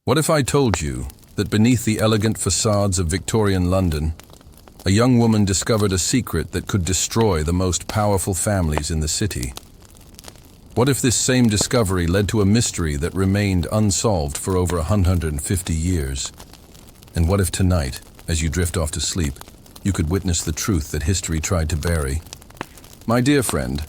What if I told you that beneath the elegant facades of Victorian London, a young woman discovered a secret that could destroy the most powerful families in the city? What if this same discovery led to a mystery that remained unsolved for over 150 years? And what if tonight, as you drift off to sleep, you could witness the truth that history tried to bury? My dear friend,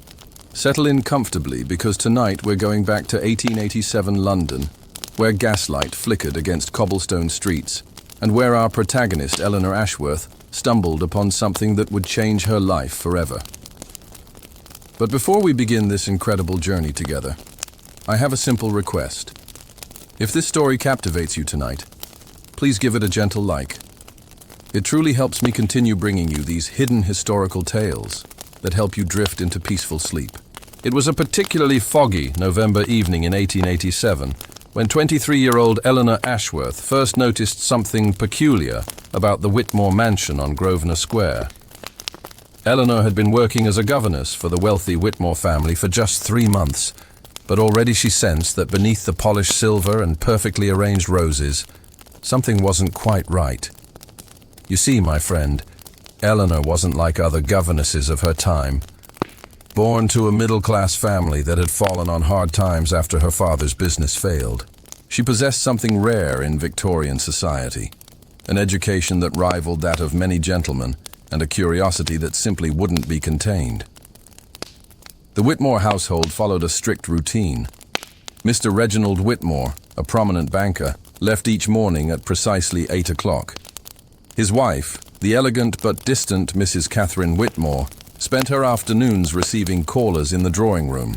settle in comfortably, because tonight we're going back to 1887 London, where gaslight flickered against cobblestone streets, and where our protagonist, Eleanor Ashworth, stumbled upon something that would change her life forever. But before we begin this incredible journey together, I have a simple request. If this story captivates you tonight, please give it a gentle like. It truly helps me continue bringing you these hidden historical tales that help you drift into peaceful sleep. It was a particularly foggy November evening in 1887 when 23-year-old Eleanor Ashworth first noticed something peculiar about the Whitmore mansion on Grosvenor Square. Eleanor had been working as a governess for the wealthy Whitmore family for just 3 months, but already she sensed that beneath the polished silver and perfectly arranged roses, something wasn't quite right. You see, my friend, Eleanor wasn't like other governesses of her time. Born to a middle-class family that had fallen on hard times after her father's business failed, she possessed something rare in Victorian society, an education that rivaled that of many gentlemen, and a curiosity that simply wouldn't be contained. The Whitmore household followed a strict routine. Mr. Reginald Whitmore, a prominent banker, left each morning at precisely 8 o'clock. His wife, the elegant but distant Mrs. Catherine Whitmore, spent her afternoons receiving callers in the drawing room.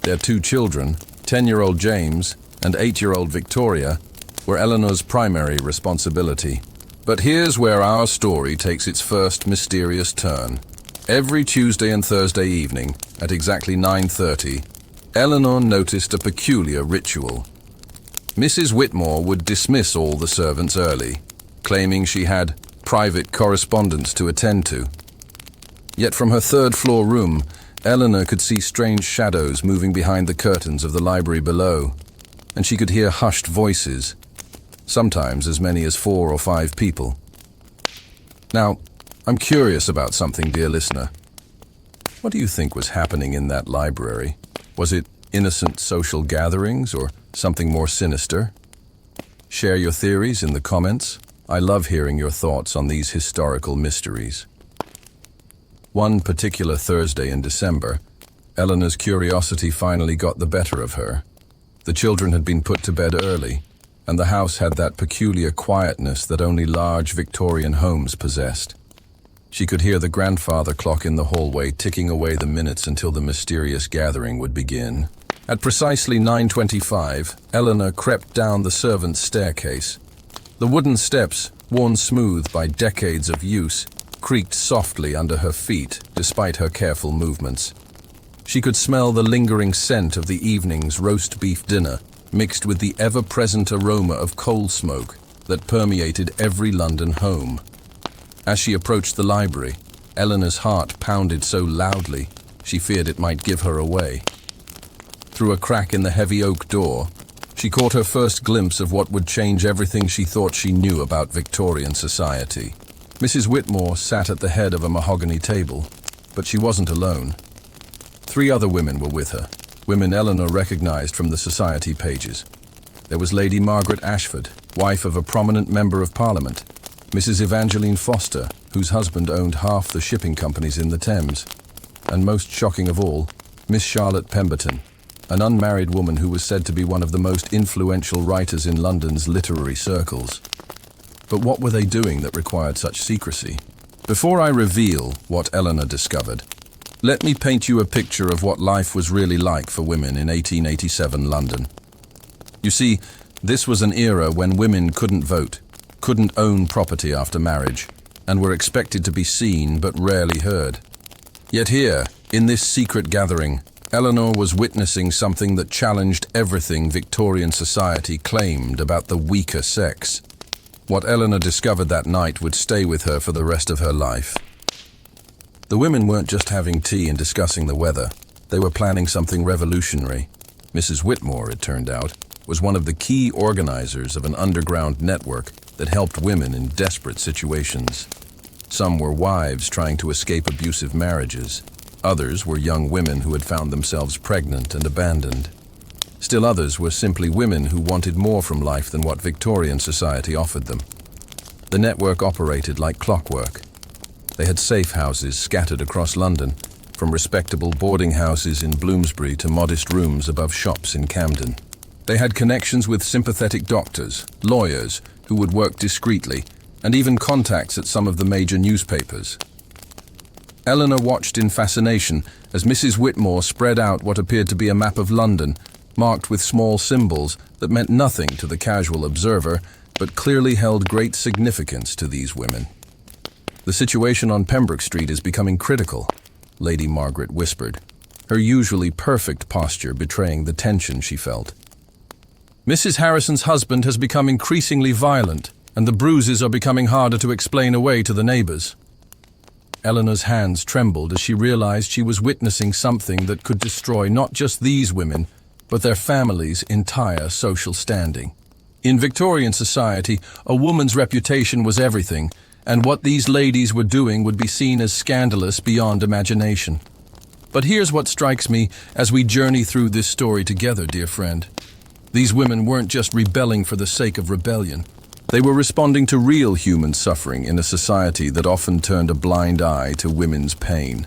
Their 2 children, 10-year-old James and 8-year-old Victoria, were Eleanor's primary responsibility. But here's where our story takes its first mysterious turn. Every Tuesday and Thursday evening, at exactly 9:30, Eleanor noticed a peculiar ritual. Mrs. Whitmore would dismiss all the servants early, claiming she had private correspondence to attend to. Yet from her 3rd-floor room, Eleanor could see strange shadows moving behind the curtains of the library below, and she could hear hushed voices, sometimes as many as 4 or 5 people. Now, I'm curious about something, dear listener. What do you think was happening in that library? Was it innocent social gatherings or something more sinister? Share your theories in the comments. I love hearing your thoughts on these historical mysteries. One particular Thursday in December, Eleanor's curiosity finally got the better of her. The children had been put to bed early, and the house had that peculiar quietness that only large Victorian homes possessed. She could hear the grandfather clock in the hallway ticking away the minutes until the mysterious gathering would begin. At precisely 9:25, Eleanor crept down the servants' staircase. The wooden steps, worn smooth by decades of use, creaked softly under her feet despite her careful movements. She could smell the lingering scent of the evening's roast beef dinner, mixed with the ever-present aroma of coal smoke that permeated every London home. As she approached the library, Eleanor's heart pounded so loudly she feared it might give her away. Through a crack in the heavy oak door, she caught her first glimpse of what would change everything she thought she knew about Victorian society. Mrs. Whitmore sat at the head of a mahogany table, but she wasn't alone. 3 other women were with her, women Eleanor recognized from the society pages. There was Lady Margaret Ashford, wife of a prominent member of Parliament, Mrs. Evangeline Foster, whose husband owned half the shipping companies in the Thames, and most shocking of all, Miss Charlotte Pemberton, an unmarried woman who was said to be one of the most influential writers in London's literary circles. But what were they doing that required such secrecy? Before I reveal what Eleanor discovered, let me paint you a picture of what life was really like for women in 1887 London. You see, this was an era when women couldn't vote, couldn't own property after marriage, and were expected to be seen but rarely heard. Yet here, in this secret gathering, Eleanor was witnessing something that challenged everything Victorian society claimed about the weaker sex. What Eleanor discovered that night would stay with her for the rest of her life. The women weren't just having tea and discussing the weather. They were planning something revolutionary. Mrs. Whitmore, it turned out, was one of the key organizers of an underground network that helped women in desperate situations. Some were wives trying to escape abusive marriages. Others were young women who had found themselves pregnant and abandoned. Still others were simply women who wanted more from life than what Victorian society offered them. The network operated like clockwork. They had safe houses scattered across London, from respectable boarding houses in Bloomsbury to modest rooms above shops in Camden. They had connections with sympathetic doctors, lawyers who would work discreetly, and even contacts at some of the major newspapers. Eleanor watched in fascination as Mrs. Whitmore spread out what appeared to be a map of London, marked with small symbols that meant nothing to the casual observer, but clearly held great significance to these women. "The situation on Pembroke Street is becoming critical," Lady Margaret whispered, her usually perfect posture betraying the tension she felt. "Mrs. Harrison's husband has become increasingly violent, and the bruises are becoming harder to explain away to the neighbors." Eleanor's hands trembled as she realized she was witnessing something that could destroy not just these women, but their families' entire social standing. In Victorian society, a woman's reputation was everything, and what these ladies were doing would be seen as scandalous beyond imagination. But here's what strikes me as we journey through this story together, dear friend. These women weren't just rebelling for the sake of rebellion. They were responding to real human suffering in a society that often turned a blind eye to women's pain.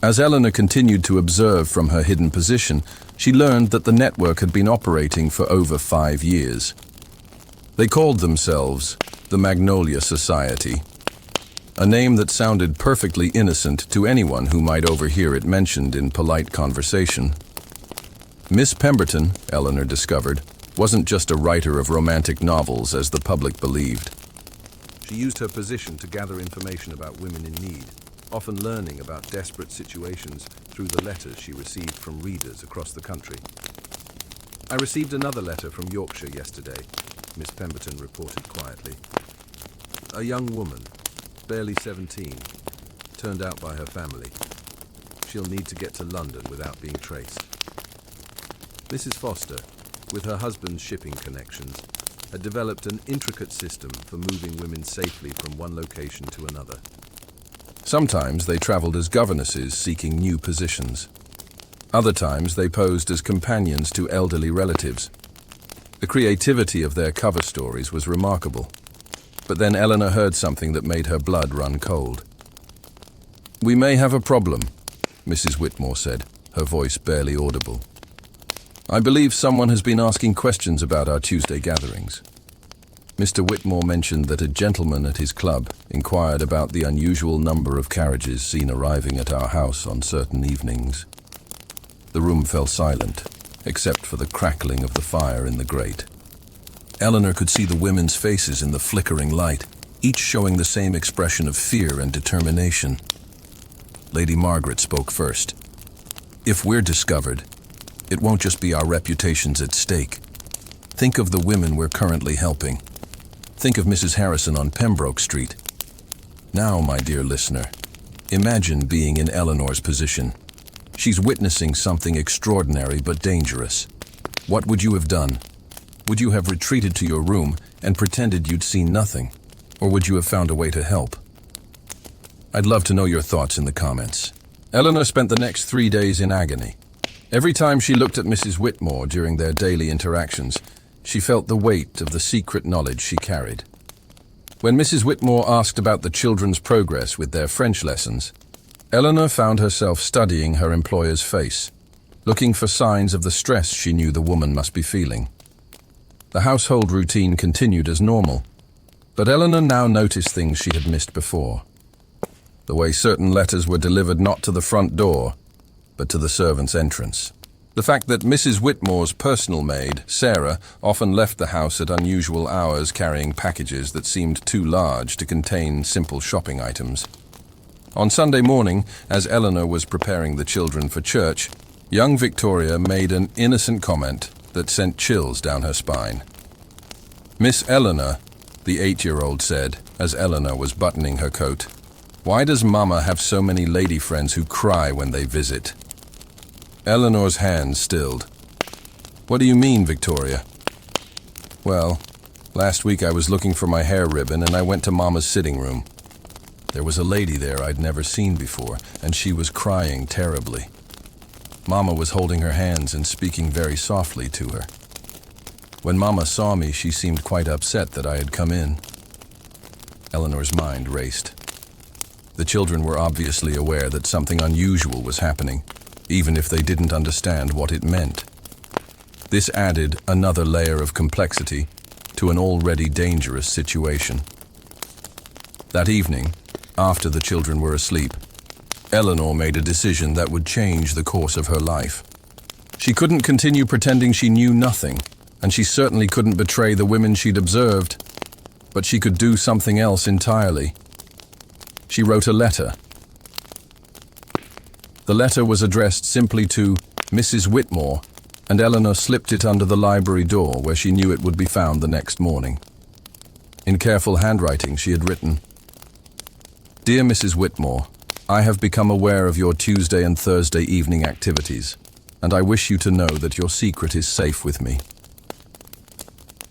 As Eleanor continued to observe from her hidden position, she learned that the network had been operating for over 5 years. They called themselves the Magnolia Society, a name that sounded perfectly innocent to anyone who might overhear it mentioned in polite conversation. Miss Pemberton, Eleanor discovered, wasn't just a writer of romantic novels as the public believed. She used her position to gather information about women in need, often learning about desperate situations through the letters she received from readers across the country. "I received another letter from Yorkshire yesterday," Miss Pemberton reported quietly. "A young woman, barely 17, turned out by her family. She'll need to get to London without being traced." Mrs. Foster, with her husband's shipping connections, had developed an intricate system for moving women safely from one location to another. Sometimes they traveled as governesses seeking new positions. Other times they posed as companions to elderly relatives. The creativity of their cover stories was remarkable. But then Eleanor heard something that made her blood run cold. "We may have a problem," Mrs. Whitmore said, her voice barely audible. "I believe someone has been asking questions about our Tuesday gatherings." Mr. Whitmore mentioned that a gentleman at his club inquired about the unusual number of carriages seen arriving at our house on certain evenings. The room fell silent, except for the crackling of the fire in the grate. Eleanor could see the women's faces in the flickering light, each showing the same expression of fear and determination. Lady Margaret spoke first. "If we're discovered, it won't just be our reputations at stake. Think of the women we're currently helping. Think of Mrs. Harrison on Pembroke Street. Now, my dear listener, imagine being in Eleanor's position. She's witnessing something extraordinary but dangerous. What would you have done? Would you have retreated to your room and pretended you'd seen nothing? Or would you have found a way to help? I'd love to know your thoughts in the comments." Eleanor spent the next 3 days in agony. Every time she looked at Mrs. Whitmore during their daily interactions, she felt the weight of the secret knowledge she carried. When Mrs. Whitmore asked about the children's progress with their French lessons, Eleanor found herself studying her employer's face, looking for signs of the stress she knew the woman must be feeling. The household routine continued as normal, but Eleanor now noticed things she had missed before. The way certain letters were delivered not to the front door, but to the servants' entrance. The fact that Mrs. Whitmore's personal maid, Sarah, often left the house at unusual hours carrying packages that seemed too large to contain simple shopping items. On Sunday morning, as Eleanor was preparing the children for church, young Victoria made an innocent comment that sent chills down her spine. "Miss Eleanor," the 8-year-old said, as Eleanor was buttoning her coat, "why does Mama have so many lady friends who cry when they visit?" Eleanor's hands stilled. What do you mean, Victoria? Well, last week I was looking for my hair ribbon and I went to Mama's sitting room. There was a lady there I'd never seen before, and she was crying terribly. Mama was holding her hands and speaking very softly to her. When Mama saw me, she seemed quite upset that I had come in. Eleanor's mind raced. The children were obviously aware that something unusual was happening, even if they didn't understand what it meant. This added another layer of complexity to an already dangerous situation. That evening, after the children were asleep, Eleanor made a decision that would change the course of her life. She couldn't continue pretending she knew nothing, and she certainly couldn't betray the women she'd observed, but she could do something else entirely. She wrote a letter. The letter was addressed simply to Mrs. Whitmore, and Eleanor slipped it under the library door where she knew it would be found the next morning. In careful handwriting, she had written, "Dear Mrs. Whitmore, I have become aware of your Tuesday and Thursday evening activities, and I wish you to know that your secret is safe with me.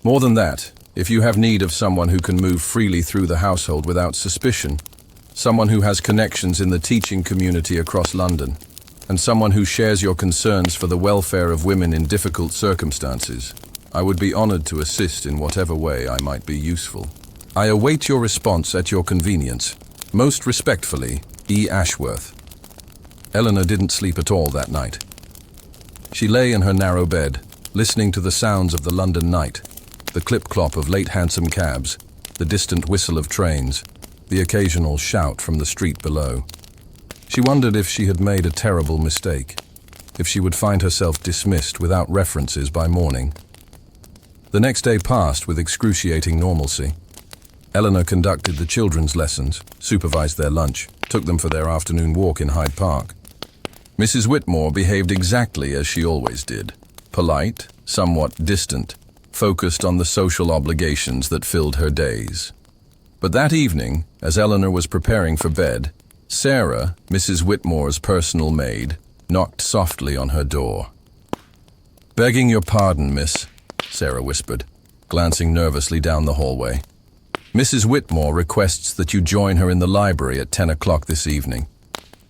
More than that, if you have need of someone who can move freely through the household without suspicion, someone who has connections in the teaching community across London, and someone who shares your concerns for the welfare of women in difficult circumstances, I would be honored to assist in whatever way I might be useful. I await your response at your convenience. Most respectfully, E. Ashworth." Eleanor didn't sleep at all that night. She lay in her narrow bed, listening to the sounds of the London night, the clip-clop of late hansom cabs, the distant whistle of trains, the occasional shout from the street below. She wondered if she had made a terrible mistake, if she would find herself dismissed without references by morning. The next day passed with excruciating normalcy. Eleanor conducted the children's lessons, supervised their lunch, took them for their afternoon walk in Hyde Park. Mrs. Whitmore behaved exactly as she always did, polite, somewhat distant, focused on the social obligations that filled her days. But that evening, as Eleanor was preparing for bed, Sarah, Mrs. Whitmore's personal maid, knocked softly on her door. "Begging your pardon, miss," Sarah whispered, glancing nervously down the hallway. "Mrs. Whitmore requests that you join her in the library at 10 o'clock this evening.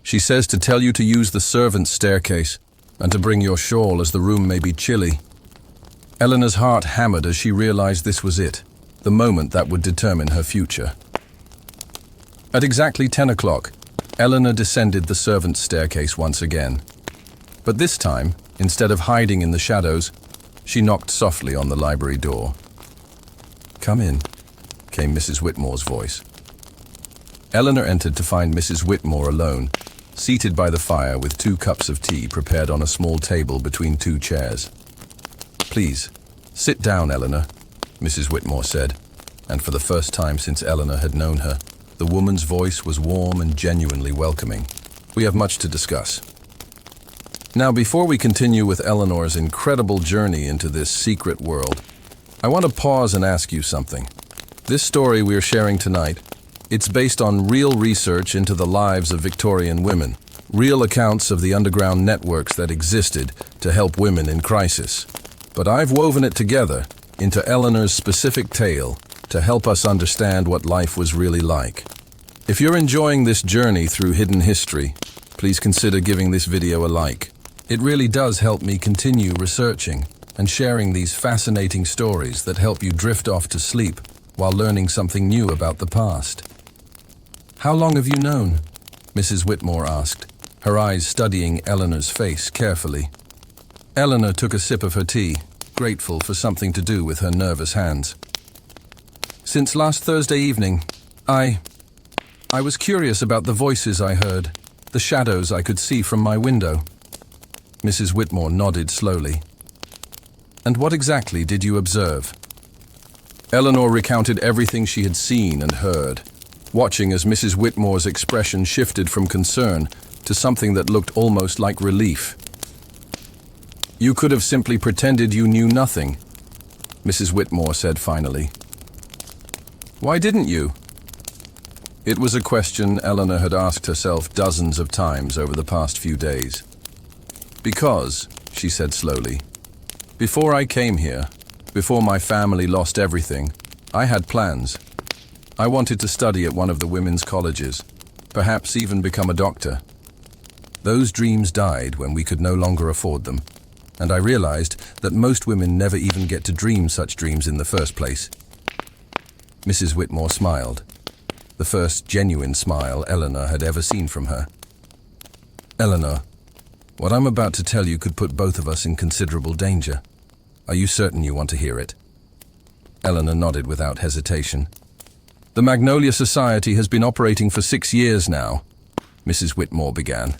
She says to tell you to use the servants' staircase and to bring your shawl as the room may be chilly." Eleanor's heart hammered as she realized this was it, the moment that would determine her future. At exactly 10 o'clock, Eleanor descended the servants' staircase once again. But this time, instead of hiding in the shadows, she knocked softly on the library door. "Come in," came Mrs. Whitmore's voice. Eleanor entered to find Mrs. Whitmore alone, seated by the fire with 2 cups of tea prepared on a small table between 2 chairs. "Please, sit down, Eleanor," Mrs. Whitmore said, and for the first time since Eleanor had known her, the woman's voice was warm and genuinely welcoming. "We have much to discuss." Now, before we continue with Eleanor's incredible journey into this secret world, I want to pause and ask you something. This story we are sharing tonight, it's based on real research into the lives of Victorian women, real accounts of the underground networks that existed to help women in crisis. But I've woven it together into Eleanor's specific tale to help us understand what life was really like. If you're enjoying this journey through hidden history, please consider giving this video a like. It really does help me continue researching and sharing these fascinating stories that help you drift off to sleep while learning something new about the past. "How long have you known?" Mrs. Whitmore asked, her eyes studying Eleanor's face carefully. Eleanor took a sip of her tea, grateful for something to do with her nervous hands. "Since last Thursday evening, I was curious about the voices I heard, the shadows I could see from my window." Mrs. Whitmore nodded slowly. "And what exactly did you observe?" Eleanor recounted everything she had seen and heard, watching as Mrs. Whitmore's expression shifted from concern to something that looked almost like relief. "You could have simply pretended you knew nothing," Mrs. Whitmore said finally. "Why didn't you?" It was a question Eleanor had asked herself dozens of times over the past few days. "Because," she said slowly, Before I came here, before my family lost everything, I had plans. I wanted to study at one of the women's colleges, perhaps even become a doctor. Those dreams died when we could no longer afford them, and I realized that most women never even get to dream such dreams in the first place. Mrs. Whitmore smiled, the first genuine smile Eleanor had ever seen from her. Eleanor, what I'm about to tell you could put both of us in considerable danger. Are you certain you want to hear it? Eleanor nodded without hesitation. The Magnolia Society has been operating for 6 years now, Mrs. Whitmore began.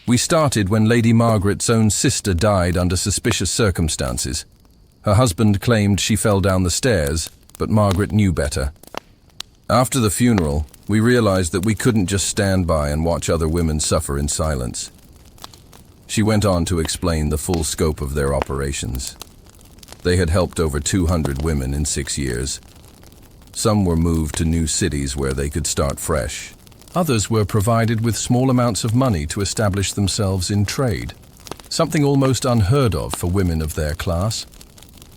We started when Lady Margaret's own sister died under suspicious circumstances. Her husband claimed she fell down the stairs, but Margaret knew better. After the funeral, we realized that we couldn't just stand by and watch other women suffer in silence. She went on to explain the full scope of their operations. They had helped over 200 women in 6 years. Some were moved to new cities where they could start fresh. Others were provided with small amounts of money to establish themselves in trade, something almost unheard of for women of their class.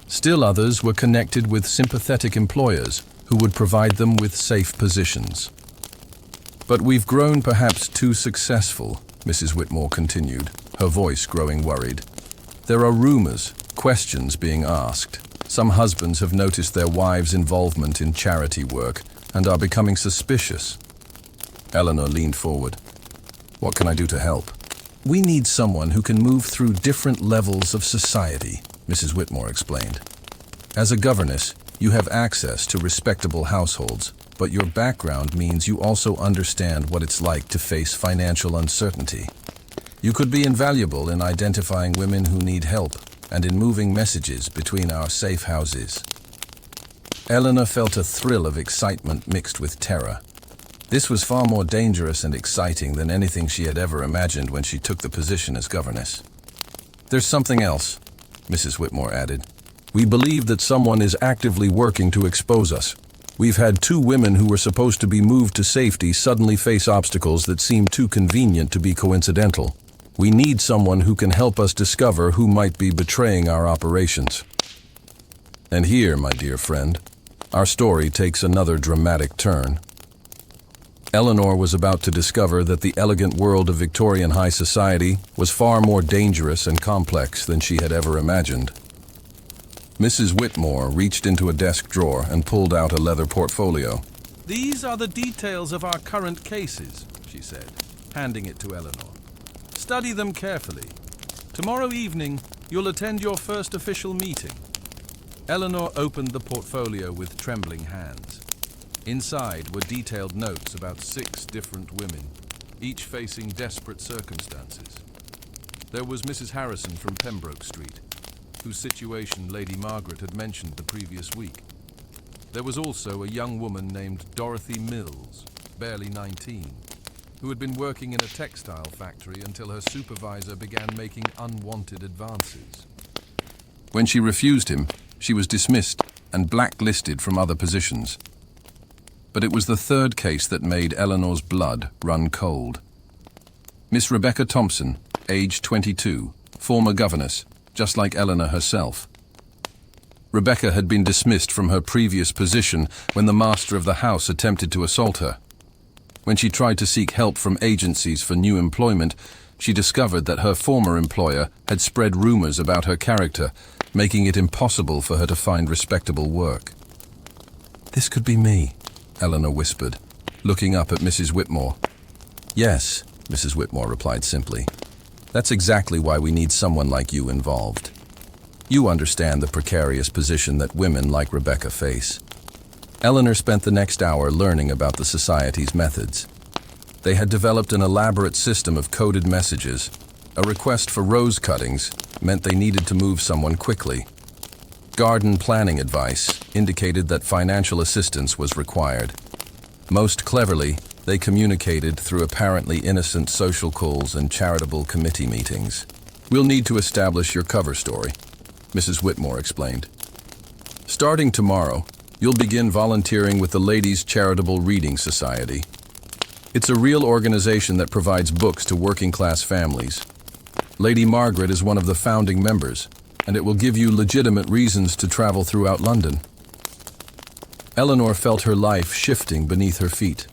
Still others were connected with sympathetic employers who would provide them with safe positions. But we've grown perhaps too successful, Mrs. Whitmore continued, her voice growing worried. There are rumors, questions being asked. Some husbands have noticed their wives' involvement in charity work and are becoming suspicious. Eleanor leaned forward. What can I do to help? We need someone who can move through different levels of society, Mrs. Whitmore explained. As a governess, you have access to respectable households, but your background means you also understand what it's like to face financial uncertainty. You could be invaluable in identifying women who need help and in moving messages between our safe houses. Eleanor felt a thrill of excitement mixed with terror. This was far more dangerous and exciting than anything she had ever imagined when she took the position as governess. There's something else, Mrs. Whitmore added. We believe that someone is actively working to expose us. We've had 2 women who were supposed to be moved to safety suddenly face obstacles that seem too convenient to be coincidental. We need someone who can help us discover who might be betraying our operations. And here, my dear friend, our story takes another dramatic turn. Eleanor was about to discover that the elegant world of Victorian high society was far more dangerous and complex than she had ever imagined. Mrs. Whitmore reached into a desk drawer and pulled out a leather portfolio. These are the details of our current cases, she said, handing it to Eleanor. Study them carefully. Tomorrow evening, you'll attend your first official meeting. Eleanor opened the portfolio with trembling hands. Inside were detailed notes about 6 different women, each facing desperate circumstances. There was Mrs. Harrison from Pembroke Street, whose situation Lady Margaret had mentioned the previous week. There was also a young woman named Dorothy Mills, barely 19, who had been working in a textile factory until her supervisor began making unwanted advances. When she refused him, she was dismissed and blacklisted from other positions. But it was the third case that made Eleanor's blood run cold. Miss Rebecca Thompson, age 22, former governess, just like Eleanor herself. Rebecca had been dismissed from her previous position when the master of the house attempted to assault her. When she tried to seek help from agencies for new employment, she discovered that her former employer had spread rumors about her character, making it impossible for her to find respectable work. This could be me, Eleanor whispered, looking up at Mrs. Whitmore. Yes, Mrs. Whitmore replied simply. That's exactly why we need someone like you involved. You understand the precarious position that women like Rebecca face. Eleanor spent the next hour learning about the society's methods. They had developed an elaborate system of coded messages. A request for rose cuttings meant they needed to move someone quickly. Garden planning advice indicated that financial assistance was required. Most cleverly, they communicated through apparently innocent social calls and charitable committee meetings. We'll need to establish your cover story, Mrs. Whitmore explained. Starting tomorrow, you'll begin volunteering with the Ladies' Charitable Reading Society. It's a real organization that provides books to working-class families. Lady Margaret is one of the founding members, and it will give you legitimate reasons to travel throughout London. Eleanor felt her life shifting beneath her feet.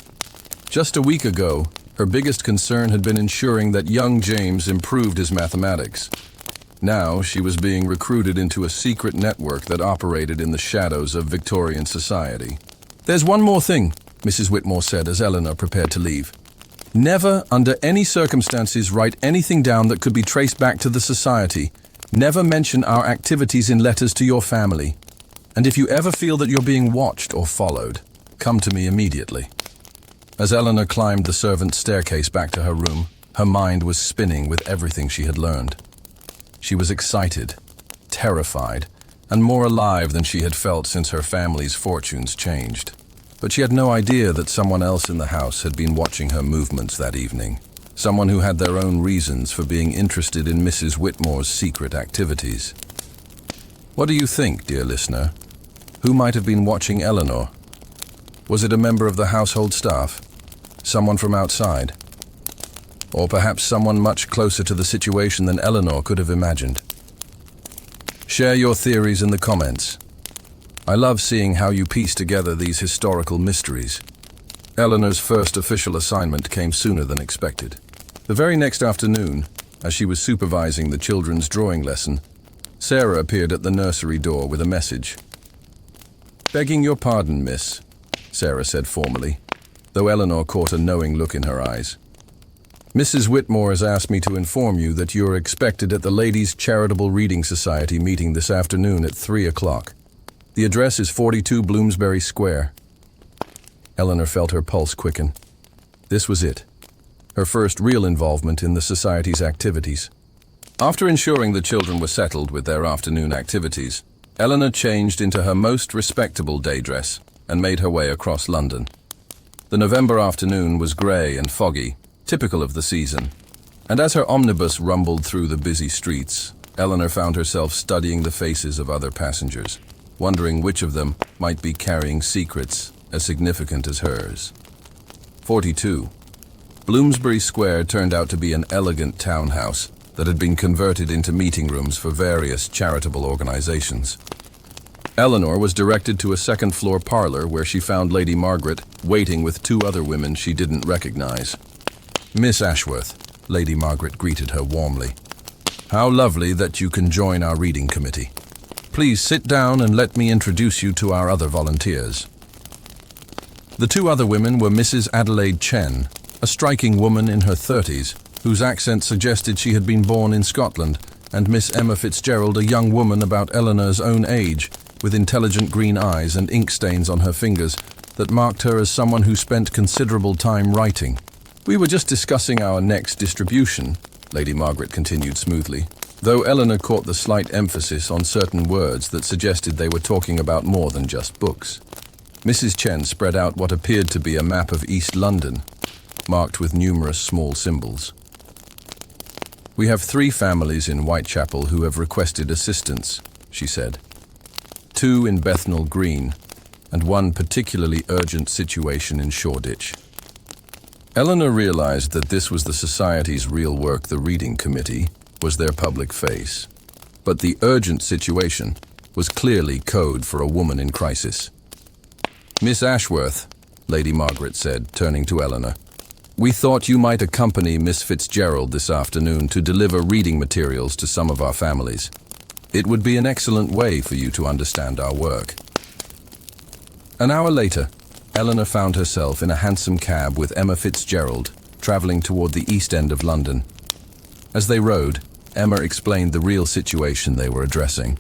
Just a week ago, her biggest concern had been ensuring that young James improved his mathematics. Now she was being recruited into a secret network that operated in the shadows of Victorian society. "There's one more thing," Mrs. Whitmore said as Eleanor prepared to leave. "Never, under any circumstances, write anything down that could be traced back to the society. Never mention our activities in letters to your family. And if you ever feel that you're being watched or followed, come to me immediately." As Eleanor climbed the servants' staircase back to her room, her mind was spinning with everything she had learned. She was excited, terrified, and more alive than she had felt since her family's fortunes changed. But she had no idea that someone else in the house had been watching her movements that evening. Someone who had their own reasons for being interested in Mrs. Whitmore's secret activities. What do you think, dear listener? Who might have been watching Eleanor? Was it a member of the household staff? Someone from outside? Or perhaps someone much closer to the situation than Eleanor could have imagined? Share your theories in the comments. I love seeing how you piece together these historical mysteries. Eleanor's first official assignment came sooner than expected. The very next afternoon, as she was supervising the children's drawing lesson, Sarah appeared at the nursery door with a message. "Begging your pardon, miss," Sarah said formally, though Eleanor caught a knowing look in her eyes. "Mrs. Whitmore has asked me to inform you that you are expected at the Ladies' Charitable Reading Society meeting this afternoon at 3 o'clock. The address is 42 Bloomsbury Square." Eleanor felt her pulse quicken. This was it. Her first real involvement in the society's activities. After ensuring the children were settled with their afternoon activities, Eleanor changed into her most respectable day dress and made her way across London. The November afternoon was grey and foggy, typical of the season, and as her omnibus rumbled through the busy streets, Eleanor found herself studying the faces of other passengers, wondering which of them might be carrying secrets as significant as hers. 42. Bloomsbury Square turned out to be an elegant townhouse that had been converted into meeting rooms for various charitable organizations. Eleanor was directed to a second-floor parlor where she found Lady Margaret waiting with two other women she didn't recognize. "Miss Ashworth," Lady Margaret greeted her warmly. "How lovely that you can join our reading committee. Please sit down and let me introduce you to our other volunteers." The two other women were Mrs. Adelaide Chen, a striking woman in her 30s, whose accent suggested she had been born in Scotland, and Miss Emma Fitzgerald, a young woman about Eleanor's own age, with intelligent green eyes and ink stains on her fingers that marked her as someone who spent considerable time writing. "We were just discussing our next distribution," Lady Margaret continued smoothly, though Eleanor caught the slight emphasis on certain words that suggested they were talking about more than just books. Mrs. Chen spread out what appeared to be a map of East London, marked with numerous small symbols. "We have 3 families in Whitechapel who have requested assistance," she said. 2 in Bethnal Green, and 1 particularly urgent situation in Shoreditch. Eleanor realized that this was the society's real work. The reading committee was their public face. But the urgent situation was clearly code for a woman in crisis. "Miss Ashworth," Lady Margaret said, turning to Eleanor, "we thought you might accompany Miss Fitzgerald this afternoon to deliver reading materials to some of our families. It would be an excellent way for you to understand our work." An hour later, Eleanor found herself in a hansom cab with Emma Fitzgerald, travelling toward the East End of London. As they rode, Emma explained the real situation they were addressing.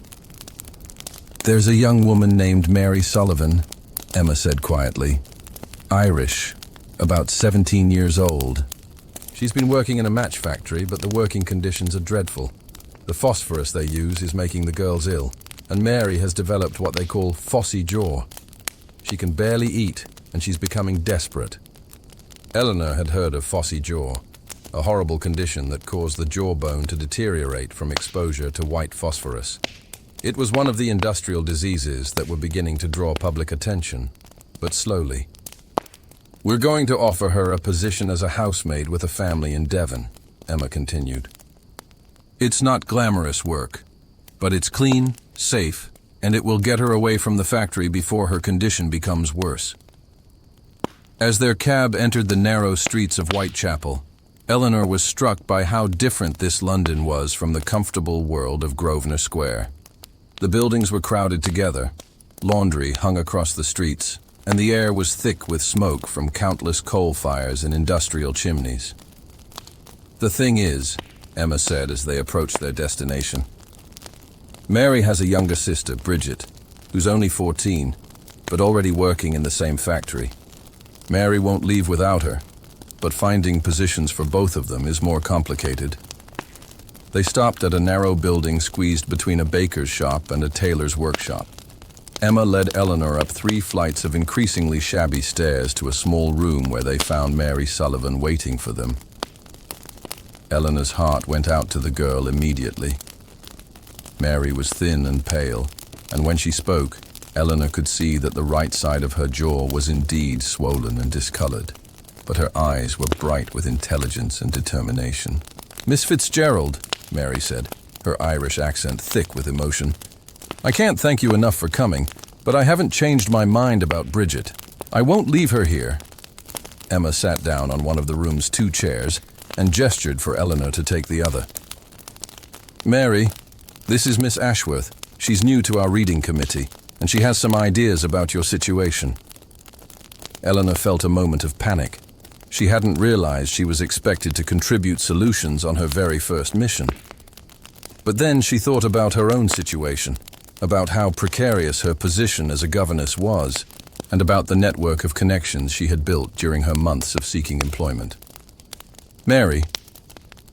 "There's a young woman named Mary Sullivan," Emma said quietly. "Irish, about 17 years old. She's been working in a match factory, but the working conditions are dreadful. The phosphorus they use is making the girls ill, and Mary has developed what they call foggy jaw. She can barely eat, and she's becoming desperate." Eleanor had heard of foggy jaw, a horrible condition that caused the jawbone to deteriorate from exposure to white phosphorus. It was one of the industrial diseases that were beginning to draw public attention, but slowly. "We're going to offer her a position as a housemaid with a family in Devon," Emma continued. "It's not glamorous work, But it's clean, safe, and it will get her away from the factory before her condition becomes worse. As their cab entered the narrow streets of Whitechapel, Eleanor was struck by how different this London was from the comfortable world of Grosvenor Square. The buildings were crowded together, laundry hung across the streets, and the air was thick with smoke from countless coal fires and industrial chimneys. "The thing is," Emma said as they approached their destination, "Mary has a younger sister, Bridget, who's only 14, but already working in the same factory. Mary won't leave without her, but finding positions for both of them is more complicated." They stopped at a narrow building squeezed between a baker's shop and a tailor's workshop. Emma led Eleanor up 3 flights of increasingly shabby stairs to a small room where they found Mary Sullivan waiting for them. Eleanor's heart went out to the girl immediately. Mary was thin and pale, and when she spoke, Eleanor could see that the right side of her jaw was indeed swollen and discolored, but her eyes were bright with intelligence and determination. "Miss Fitzgerald," Mary said, her Irish accent thick with emotion, "I can't thank you enough for coming, but I haven't changed my mind about Bridget. I won't leave her here." Emma sat down on one of the room's 2 chairs and gestured for Eleanor to take the other. "Mary, this is Miss Ashworth. She's new to our reading committee, and she has some ideas about your situation." Eleanor felt a moment of panic. She hadn't realized she was expected to contribute solutions on her very first mission. But then she thought about her own situation, about how precarious her position as a governess was, and about the network of connections she had built during her months of seeking employment. "Mary,"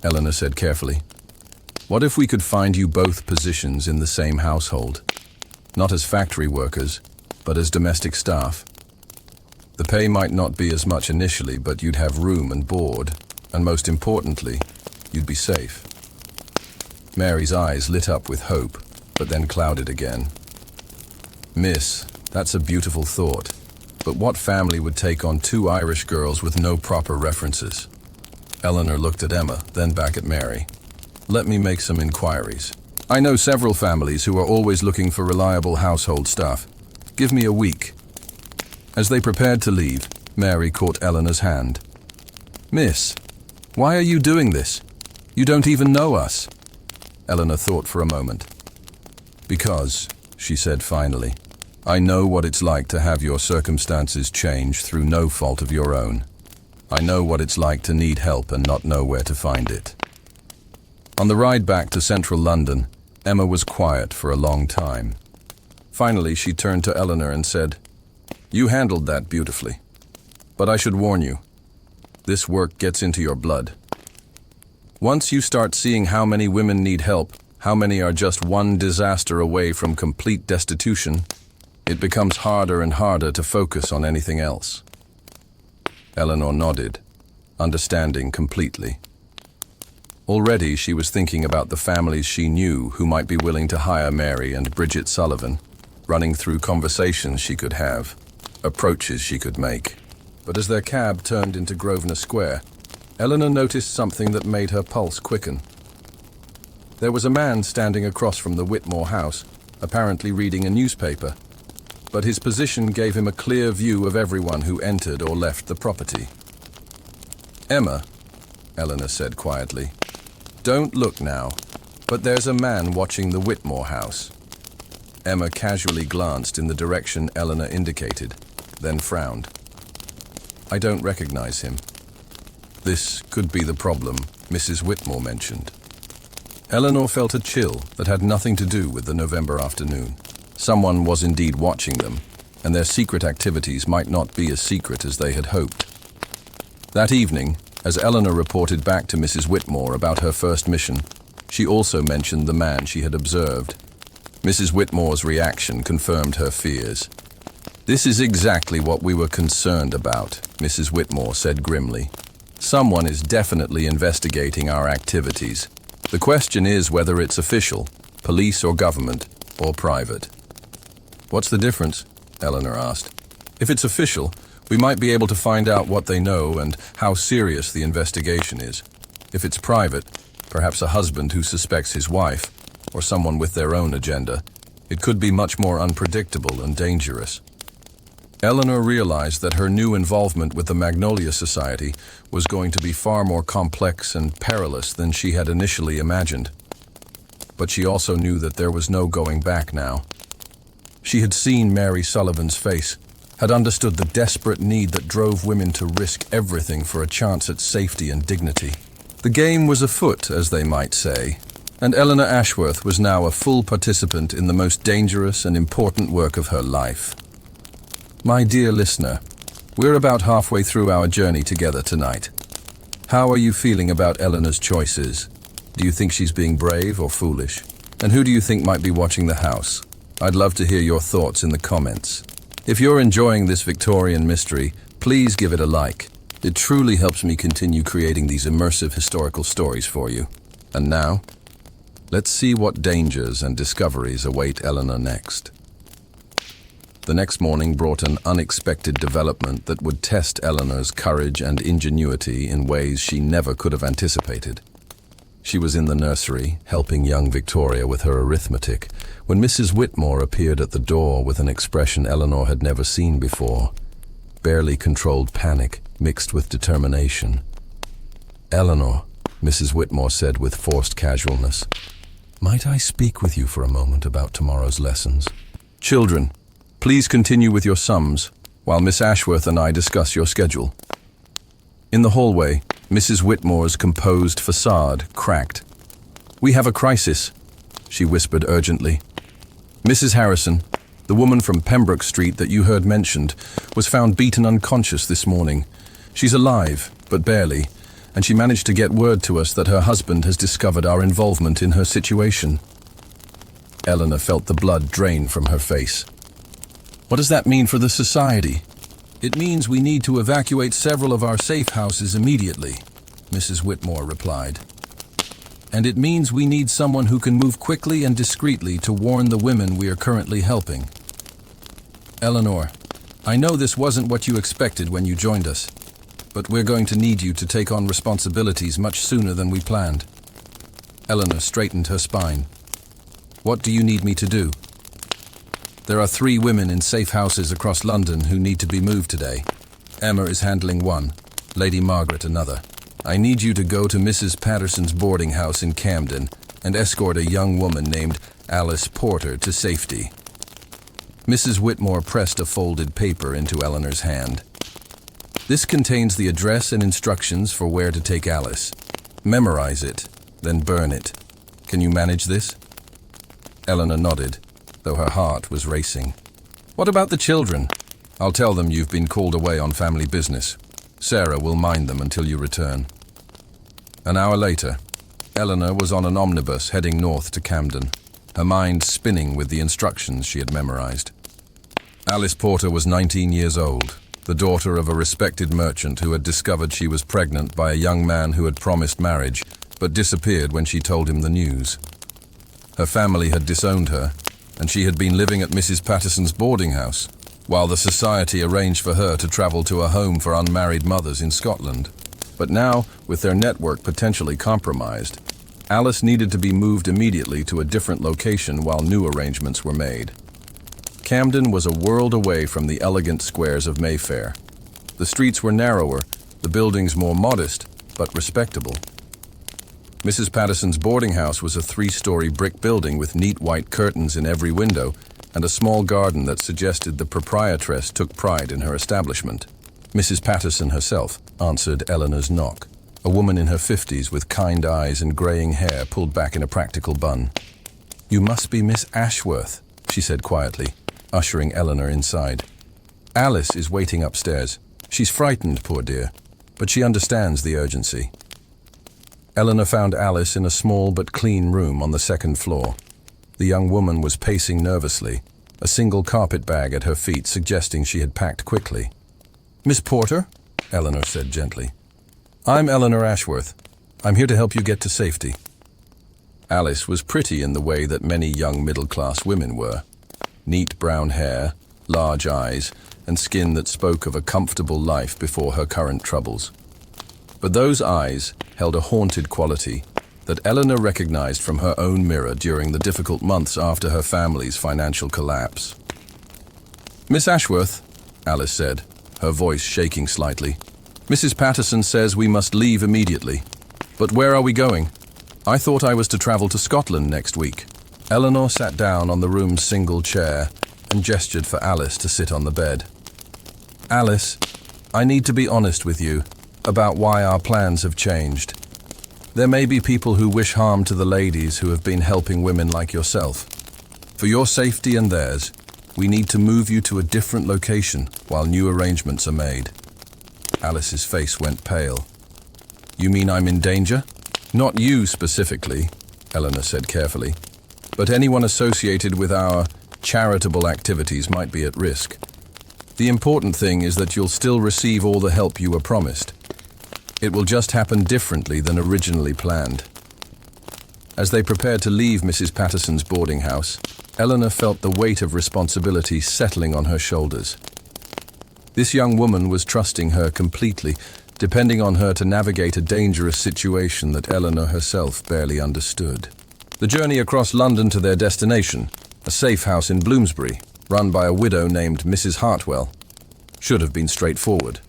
Eleanor said carefully, "what if we could find you both positions in the same household? Not as factory workers, but as domestic staff. The pay might not be as much initially, but you'd have room and board, and most importantly, you'd be safe." Mary's eyes lit up with hope, but then clouded again. "Miss, that's a beautiful thought, but what family would take on 2 Irish girls with no proper references?" Eleanor looked at Emma, then back at Mary. "Let me make some inquiries. I know several families who are always looking for reliable household staff. Give me a week." As they prepared to leave, Mary caught Eleanor's hand. "Miss, why are you doing this? You don't even know us." Eleanor thought for a moment. "Because," she said finally, "I know what it's like to have your circumstances change through no fault of your own. I know what it's like to need help and not know where to find it." On the ride back to central London, Emma was quiet for a long time. Finally, she turned to Eleanor and said, "You handled that beautifully. But I should warn you, this work gets into your blood. Once you start seeing how many women need help, how many are just one disaster away from complete destitution, it becomes harder and harder to focus on anything else." Eleanor nodded, understanding completely. Already she was thinking about the families she knew who might be willing to hire Mary and Bridget Sullivan, running through conversations she could have, approaches she could make. But as their cab turned into Grosvenor Square, Eleanor noticed something that made her pulse quicken. There was a man standing across from the Whitmore house, apparently reading a newspaper, but his position gave him a clear view of everyone who entered or left the property. "Emma," Eleanor said quietly, "don't look now, but there's a man watching the Whitmore house." Emma casually glanced in the direction Eleanor indicated, then frowned. "I don't recognize him." This could be the problem Mrs. Whitmore mentioned. Eleanor felt a chill that had nothing to do with the November afternoon. Someone was indeed watching them, and their secret activities might not be as secret as they had hoped. That evening, as Eleanor reported back to Mrs. Whitmore about her first mission, she also mentioned the man she had observed. Mrs. Whitmore's reaction confirmed her fears. "This is exactly what we were concerned about," Mrs. Whitmore said grimly. "Someone is definitely investigating our activities. The question is whether it's official, police or government, or private." "What's the difference?" Eleanor asked. "If it's official, we might be able to find out what they know and how serious the investigation is. If it's private, perhaps a husband who suspects his wife, or someone with their own agenda. It could be much more unpredictable and dangerous. Eleanor realized that her new involvement with the Magnolia Society was going to be far more complex and perilous than she had initially imagined. But she also knew that there was no going back now. She had seen Mary Sullivan's face, had understood the desperate need that drove women to risk everything for a chance at safety and dignity. The game was afoot, as they might say, and Eleanor Ashworth was now a full participant in the most dangerous and important work of her life. My dear listener, we're about halfway through our journey together tonight. How are you feeling about Eleanor's choices? Do you think she's being brave or foolish? And who do you think might be watching the house? I'd love to hear your thoughts in the comments. If you're enjoying this Victorian mystery, please give it a like. It truly helps me continue creating these immersive historical stories for you. And now, let's see what dangers and discoveries await Eleanor next. The next morning brought an unexpected development that would test Eleanor's courage and ingenuity in ways she never could have anticipated. She was in the nursery, helping young Victoria with her arithmetic, when Mrs. Whitmore appeared at the door with an expression Eleanor had never seen before. Barely controlled panic mixed with determination. "Eleanor," Mrs. Whitmore said with forced casualness, "might I speak with you for a moment about tomorrow's lessons?" "Children, please continue with your sums while Miss Ashworth and I discuss your schedule." In the hallway, Mrs. Whitmore's composed facade cracked. "We have a crisis," she whispered urgently. "Mrs. Harrison, the woman from Pembroke Street that you heard mentioned, was found beaten unconscious this morning. She's alive, but barely, and she managed to get word to us that her husband has discovered our involvement in her situation." Eleanor felt the blood drain from her face. "What does that mean for the society?" "It means we need to evacuate several of our safe houses immediately," Mrs. Whitmore replied. "And it means we need someone who can move quickly and discreetly to warn the women we are currently helping." "Eleanor, I know this wasn't what you expected when you joined us, but we're going to need you to take on responsibilities much sooner than we planned." Eleanor straightened her spine. "What do you need me to do?" "There are 3 women in safe houses across London who need to be moved today. Emma is handling one, Lady Margaret another. I need you to go to Mrs. Patterson's boarding house in Camden and escort a young woman named Alice Porter to safety." Mrs. Whitmore pressed a folded paper into Eleanor's hand. "This contains the address and instructions for where to take Alice. Memorize it, then burn it. Can you manage this?" Eleanor nodded, though her heart was racing. "What about the children?" "I'll tell them you've been called away on family business. Sarah will mind them until you return." An hour later, Eleanor was on an omnibus heading north to Camden, her mind spinning with the instructions she had memorized. Alice Porter was 19 years old, the daughter of a respected merchant who had discovered she was pregnant by a young man who had promised marriage, but disappeared when she told him the news. Her family had disowned her, and she had been living at Mrs. Patterson's boarding house, while the society arranged for her to travel to a home for unmarried mothers in Scotland. But now, with their network potentially compromised, Alice needed to be moved immediately to a different location while new arrangements were made. Camden was a world away from the elegant squares of Mayfair. The streets were narrower, the buildings more modest, but respectable. Mrs. Patterson's boarding house was a 3-story brick building with neat white curtains in every window and a small garden that suggested the proprietress took pride in her establishment. Mrs. Patterson herself answered Eleanor's knock, a woman in her 50s with kind eyes and graying hair pulled back in a practical bun. "You must be Miss Ashworth," she said quietly, ushering Eleanor inside. "Alice is waiting upstairs. She's frightened, poor dear, but she understands the urgency." Eleanor found Alice in a small but clean room on the 2nd floor. The young woman was pacing nervously, a single carpet bag at her feet suggesting she had packed quickly. "Miss Porter," Eleanor said gently. "I'm Eleanor Ashworth. I'm here to help you get to safety." Alice was pretty in the way that many young middle-class women were. Neat brown hair, large eyes, and skin that spoke of a comfortable life before her current troubles. But those eyes held a haunted quality, that Eleanor recognized from her own mirror during the difficult months after her family's financial collapse. "Miss Ashworth," Alice said, her voice shaking slightly, "Mrs. Patterson says we must leave immediately. But where are we going? I thought I was to travel to Scotland next week." Eleanor sat down on the room's single chair and gestured for Alice to sit on the bed. "Alice, I need to be honest with you about why our plans have changed. There may be people who wish harm to the ladies who have been helping women like yourself. For your safety and theirs, we need to move you to a different location while new arrangements are made." Alice's face went pale. "You mean I'm in danger?" "Not you specifically," Eleanor said carefully, "but anyone associated with our charitable activities might be at risk. The important thing is that you'll still receive all the help you were promised. It will just happen differently than originally planned." As they prepared to leave Mrs. Patterson's boarding house, Eleanor felt the weight of responsibility settling on her shoulders. This young woman was trusting her completely, depending on her to navigate a dangerous situation that Eleanor herself barely understood. The journey across London to their destination, a safe house in Bloomsbury, run by a widow named Mrs. Hartwell, should have been straightforward.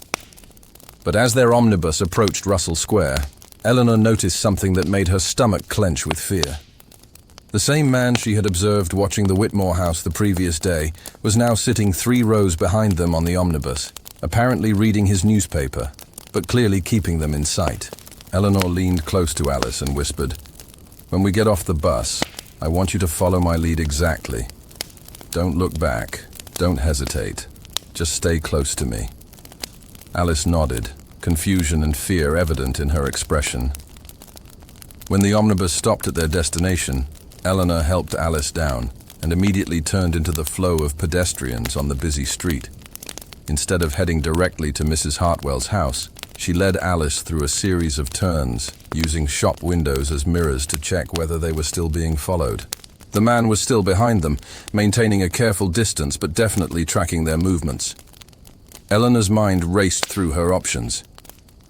But as their omnibus approached Russell Square, Eleanor noticed something that made her stomach clench with fear. The same man she had observed watching the Whitmore house the previous day was now sitting 3 rows behind them on the omnibus, apparently reading his newspaper, but clearly keeping them in sight. Eleanor leaned close to Alice and whispered, "When we get off the bus, I want you to follow my lead exactly. Don't look back. Don't hesitate. Just stay close to me." Alice nodded, confusion and fear evident in her expression. When the omnibus stopped at their destination, Eleanor helped Alice down and immediately turned into the flow of pedestrians on the busy street. Instead of heading directly to Mrs. Hartwell's house, she led Alice through a series of turns, using shop windows as mirrors to check whether they were still being followed. The man was still behind them, maintaining a careful distance but definitely tracking their movements. Eleanor's mind raced through her options.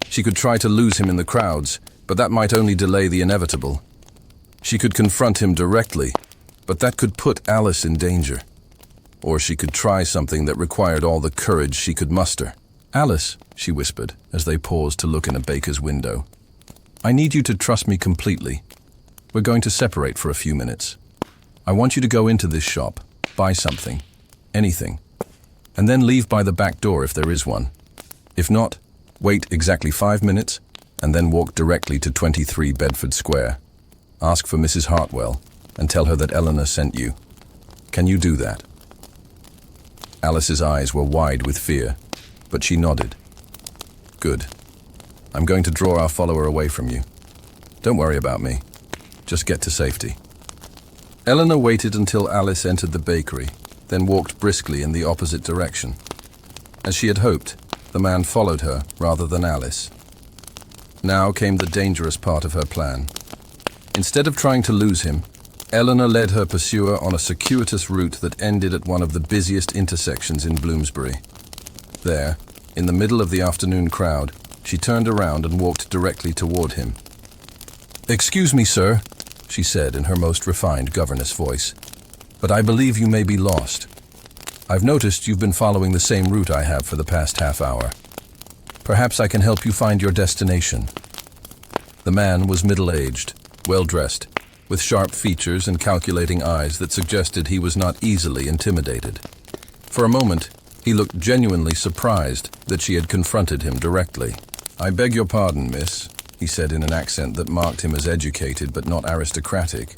She could try to lose him in the crowds, but that might only delay the inevitable. She could confront him directly, but that could put Alice in danger. Or she could try something that required all the courage she could muster. "Alice," she whispered as they paused to look in a baker's window, "I need you to trust me completely. We're going to separate for a few minutes. I want you to go into this shop, buy something, anything, and then leave by the back door if there is one. If not, wait exactly 5 minutes and then walk directly to 23 Bedford Square. Ask for Mrs. Hartwell and tell her that Eleanor sent you. Can you do that?" Alice's eyes were wide with fear, but she nodded. "Good. I'm going to draw our follower away from you. Don't worry about me. Just get to safety." Eleanor waited until Alice entered the bakery, then walked briskly in the opposite direction. As she had hoped, the man followed her rather than Alice. Now came the dangerous part of her plan. Instead of trying to lose him, Eleanor led her pursuer on a circuitous route that ended at one of the busiest intersections in Bloomsbury. There, in the middle of the afternoon crowd, she turned around and walked directly toward him. "Excuse me, sir," she said in her most refined governess voice, "but I believe you may be lost. I've noticed you've been following the same route I have for the past half hour. Perhaps I can help you find your destination." The man was middle-aged, well-dressed, with sharp features and calculating eyes that suggested he was not easily intimidated. For a moment, he looked genuinely surprised that she had confronted him directly. "I beg your pardon, miss," he said in an accent that marked him as educated but not aristocratic,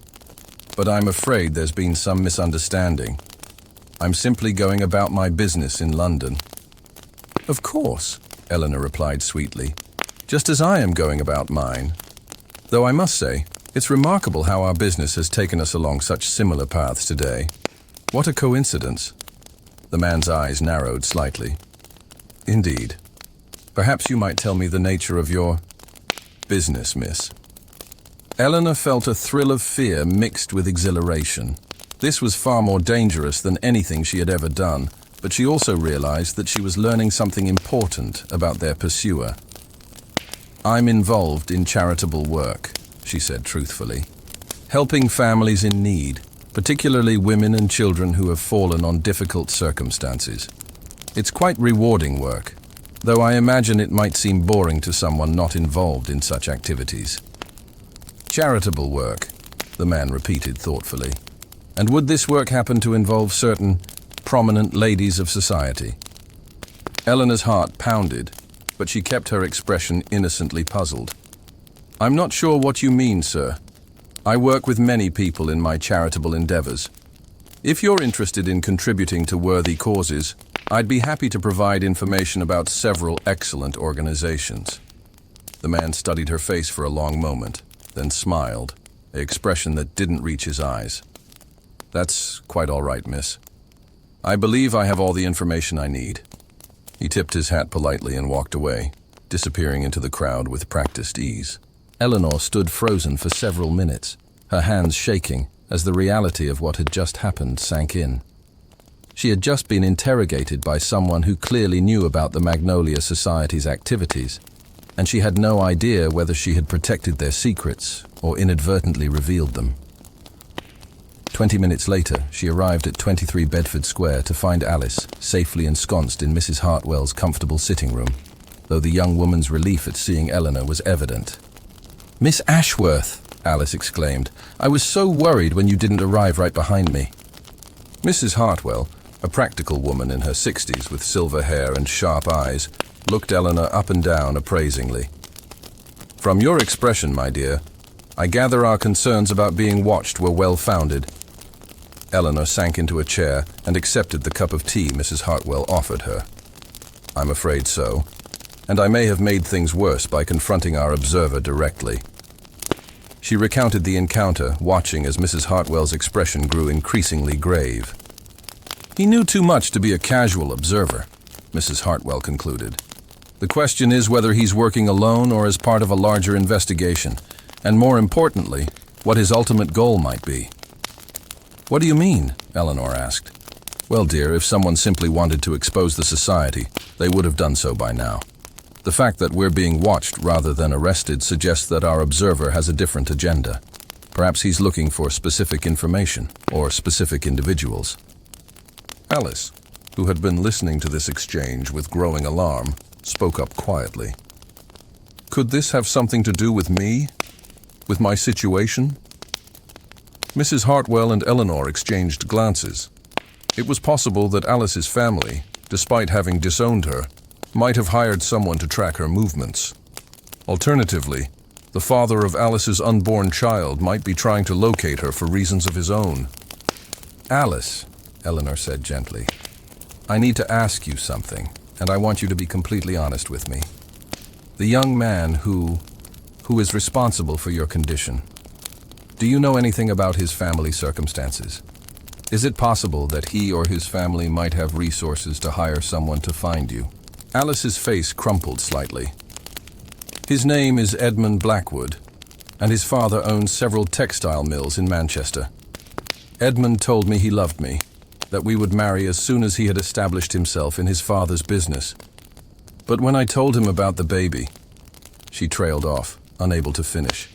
"but I'm afraid there's been some misunderstanding. I'm simply going about my business in London." "Of course," Eleanor replied sweetly, "just as I am going about mine. Though I must say, it's remarkable how our business has taken us along such similar paths today. What a coincidence." The man's eyes narrowed slightly. "Indeed. Perhaps you might tell me the nature of your business, miss." Eleanor felt a thrill of fear mixed with exhilaration. This was far more dangerous than anything she had ever done, but she also realized that she was learning something important about their pursuer. "I'm involved in charitable work," she said truthfully. Helping families in need, particularly women and children who have fallen on difficult circumstances. It's quite rewarding work, though I imagine it might seem boring to someone not involved in such activities. Charitable work, the man repeated thoughtfully. And would this work happen to involve certain prominent ladies of society? Eleanor's heart pounded, but she kept her expression innocently puzzled. I'm not sure what you mean, sir. I work with many people in my charitable endeavors. If you're interested in contributing to worthy causes, I'd be happy to provide information about several excellent organizations. The man studied her face for a long moment, then smiled, an expression that didn't reach his eyes. That's quite all right, miss. I believe I have all the information I need. He tipped his hat politely and walked away, disappearing into the crowd with practiced ease. Eleanor stood frozen for several minutes, her hands shaking as the reality of what had just happened sank in. She had just been interrogated by someone who clearly knew about the Magnolia Society's activities, and she had no idea whether she had protected their secrets or inadvertently revealed them. 20 minutes later, she arrived at 23 Bedford Square to find Alice safely ensconced in Mrs. Hartwell's comfortable sitting room, though the young woman's relief at seeing Eleanor was evident. "Miss Ashworth," Alice exclaimed, "I was so worried when you didn't arrive right behind me." Mrs. Hartwell, a practical woman in her 60s with silver hair and sharp eyes, looked Eleanor up and down appraisingly. "From your expression, my dear, I gather our concerns about being watched were well-founded." Eleanor sank into a chair and accepted the cup of tea Mrs. Hartwell offered her. "I'm afraid so, and I may have made things worse by confronting our observer directly." She recounted the encounter, watching as Mrs. Hartwell's expression grew increasingly grave. "He knew too much to be a casual observer," Mrs. Hartwell concluded. "The question is whether he's working alone or as part of a larger investigation, and more importantly, what his ultimate goal might be." "What do you mean?" Eleanor asked. "Well, dear, if someone simply wanted to expose the society, they would have done so by now. The fact that we're being watched rather than arrested suggests that our observer has a different agenda. Perhaps he's looking for specific information or specific individuals." Alice, who had been listening to this exchange with growing alarm, spoke up quietly. "Could this have something to do with me? With my situation?" Mrs. Hartwell and Eleanor exchanged glances. It was possible that Alice's family, despite having disowned her, might have hired someone to track her movements. Alternatively, the father of Alice's unborn child might be trying to locate her for reasons of his own. "Alice," Eleanor said gently, "I need to ask you something, and I want you to be completely honest with me. The young man who is responsible for your condition, do you know anything about his family circumstances? Is it possible that he or his family might have resources to hire someone to find you?" Alice's face crumpled slightly. "His name is Edmund Blackwood, and his father owns several textile mills in Manchester. Edmund told me he loved me, that we would marry as soon as he had established himself in his father's business. But when I told him about the baby..." She trailed off, unable to finish.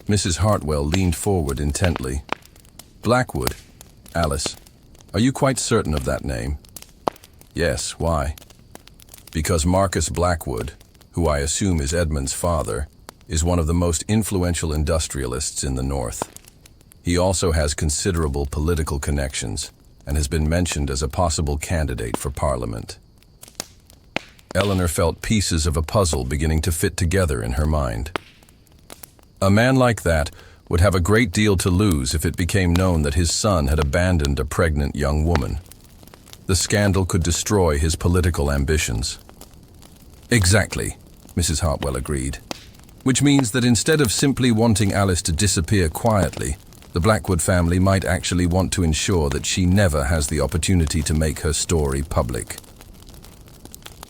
Mrs. Hartwell leaned forward intently. "Blackwood? Alice, are you quite certain of that name?" "Yes, why?" "Because Marcus Blackwood, who I assume is Edmund's father, is one of the most influential industrialists in the North. He also has considerable political connections and has been mentioned as a possible candidate for Parliament." Eleanor felt pieces of a puzzle beginning to fit together in her mind. A man like that would have a great deal to lose if it became known that his son had abandoned a pregnant young woman. The scandal could destroy his political ambitions. "Exactly," Mrs. Hartwell agreed. "Which means that instead of simply wanting Alice to disappear quietly, the Blackwood family might actually want to ensure that she never has the opportunity to make her story public."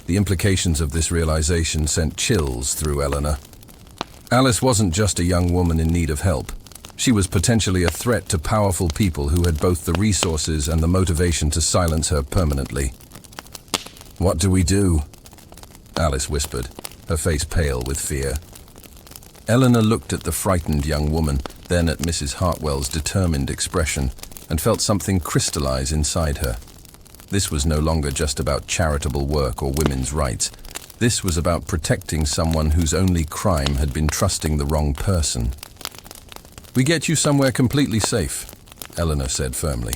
The implications of this realization sent chills through Eleanor. Alice wasn't just a young woman in need of help. She was potentially a threat to powerful people who had both the resources and the motivation to silence her permanently. "What do we do?" Alice whispered, her face pale with fear. Eleanor looked at the frightened young woman, then at Mrs. Hartwell's determined expression, and felt something crystallize inside her. This was no longer just about charitable work or women's rights. This was about protecting someone whose only crime had been trusting the wrong person. "We get you somewhere completely safe," Eleanor said firmly.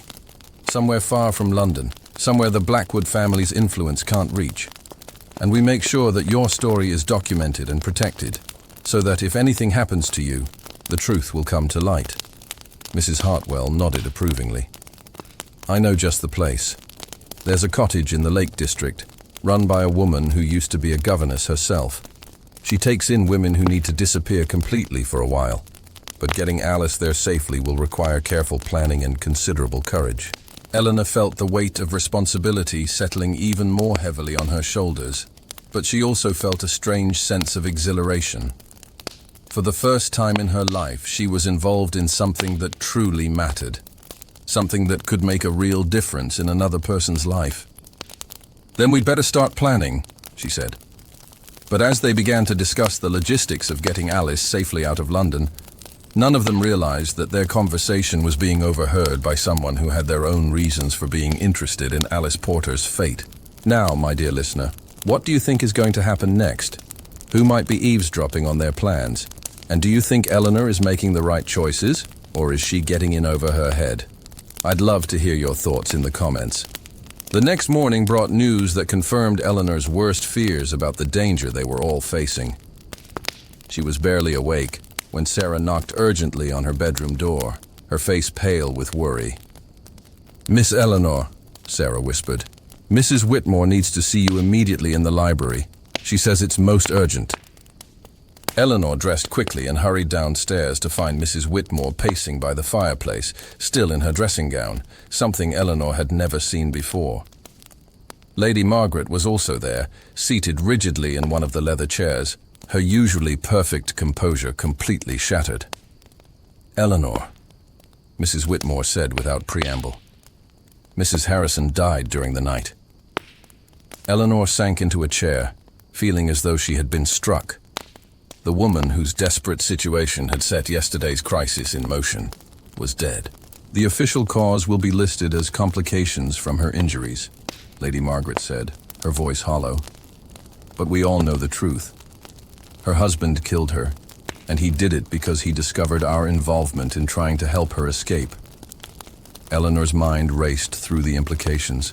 "Somewhere far from London, somewhere the Blackwood family's influence can't reach. And we make sure that your story is documented and protected, so that if anything happens to you, the truth will come to light." Mrs. Hartwell nodded approvingly. "I know just the place. There's a cottage in the Lake District, run by a woman who used to be a governess herself. She takes in women who need to disappear completely for a while, but getting Alice there safely will require careful planning and considerable courage." Eleanor felt the weight of responsibility settling even more heavily on her shoulders, but she also felt a strange sense of exhilaration. For the first time in her life, she was involved in something that truly mattered, something that could make a real difference in another person's life. "Then we'd better start planning," she said. But as they began to discuss the logistics of getting Alice safely out of London, none of them realized that their conversation was being overheard by someone who had their own reasons for being interested in Alice Porter's fate. "Now, my dear listener, what do you think is going to happen next? Who might be eavesdropping on their plans? And do you think Eleanor is making the right choices, or is she getting in over her head? I'd love to hear your thoughts in the comments." The next morning brought news that confirmed Eleanor's worst fears about the danger they were all facing. She was barely awake when Sarah knocked urgently on her bedroom door, her face pale with worry. "Miss Eleanor," Sarah whispered, "Mrs. Whitmore needs to see you immediately in the library. She says it's most urgent." Eleanor dressed quickly and hurried downstairs to find Mrs. Whitmore pacing by the fireplace, still in her dressing gown, something Eleanor had never seen before. Lady Margaret was also there, seated rigidly in one of the leather chairs, her usually perfect composure completely shattered. "Eleanor," Mrs. Whitmore said without preamble. "Mrs. Harrison died during the night." Eleanor sank into a chair, feeling as though she had been struck. The woman whose desperate situation had set yesterday's crisis in motion was dead. "The official cause will be listed as complications from her injuries," Lady Margaret said, her voice hollow. "But we all know the truth. Her husband killed her, and he did it because he discovered our involvement in trying to help her escape." Eleanor's mind raced through the implications.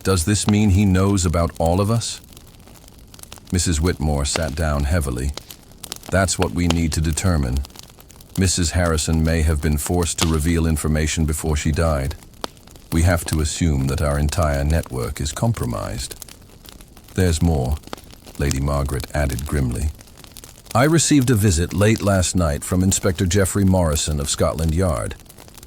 Does this mean he knows about all of us? Mrs. Whitmore sat down heavily. "That's what we need to determine. Mrs. Harrison may have been forced to reveal information before she died. We have to assume that our entire network is compromised." "There's more," Lady Margaret added grimly. "I received a visit late last night from Inspector Geoffrey Morrison of Scotland Yard.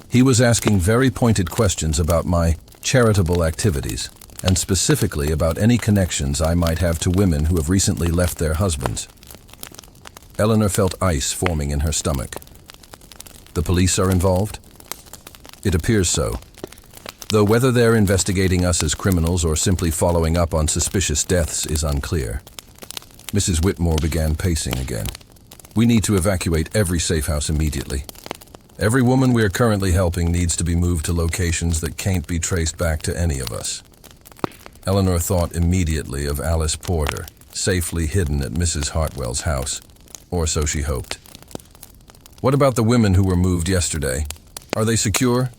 He was asking very pointed questions about my charitable activities, and specifically about any connections I might have to women who have recently left their husbands." Eleanor felt ice forming in her stomach. "The police are involved?" "It appears so. Though whether they're investigating us as criminals or simply following up on suspicious deaths is unclear." Mrs. Whitmore began pacing again. "We need to evacuate every safe house immediately. Every woman we are currently helping needs to be moved to locations that can't be traced back to any of us." Eleanor thought immediately of Alice Porter, safely hidden at Mrs. Hartwell's house, or so she hoped. "What about the women who were moved yesterday? Are they secure?"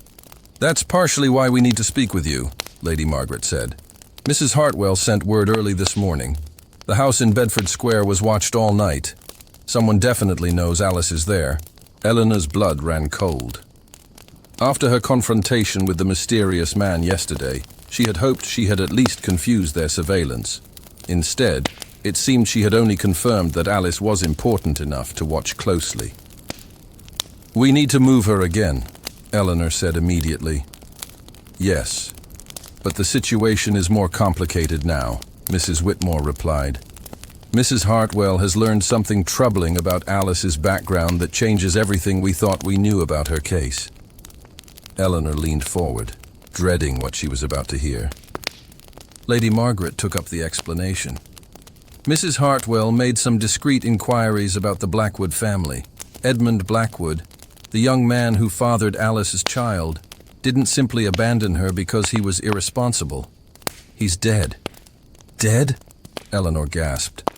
"That's partially why we need to speak with you," Lady Margaret said. "Mrs. Hartwell sent word early this morning. The house in Bedford Square was watched all night. Someone definitely knows Alice is there." Eleanor's blood ran cold. After her confrontation with the mysterious man yesterday, she had hoped she had at least confused their surveillance. Instead, it seemed she had only confirmed that Alice was important enough to watch closely. "We need to move her again," Eleanor said immediately. "Yes, but the situation is more complicated now," Mrs. Whitmore replied. "Mrs. Hartwell has learned something troubling about Alice's background that changes everything we thought we knew about her case." Eleanor leaned forward, dreading what she was about to hear. Lady Margaret took up the explanation. Mrs. Hartwell made some discreet inquiries about the Blackwood family. Edmund Blackwood, the young man who fathered Alice's child, didn't simply abandon her because he was irresponsible. He's dead. Dead? Eleanor gasped.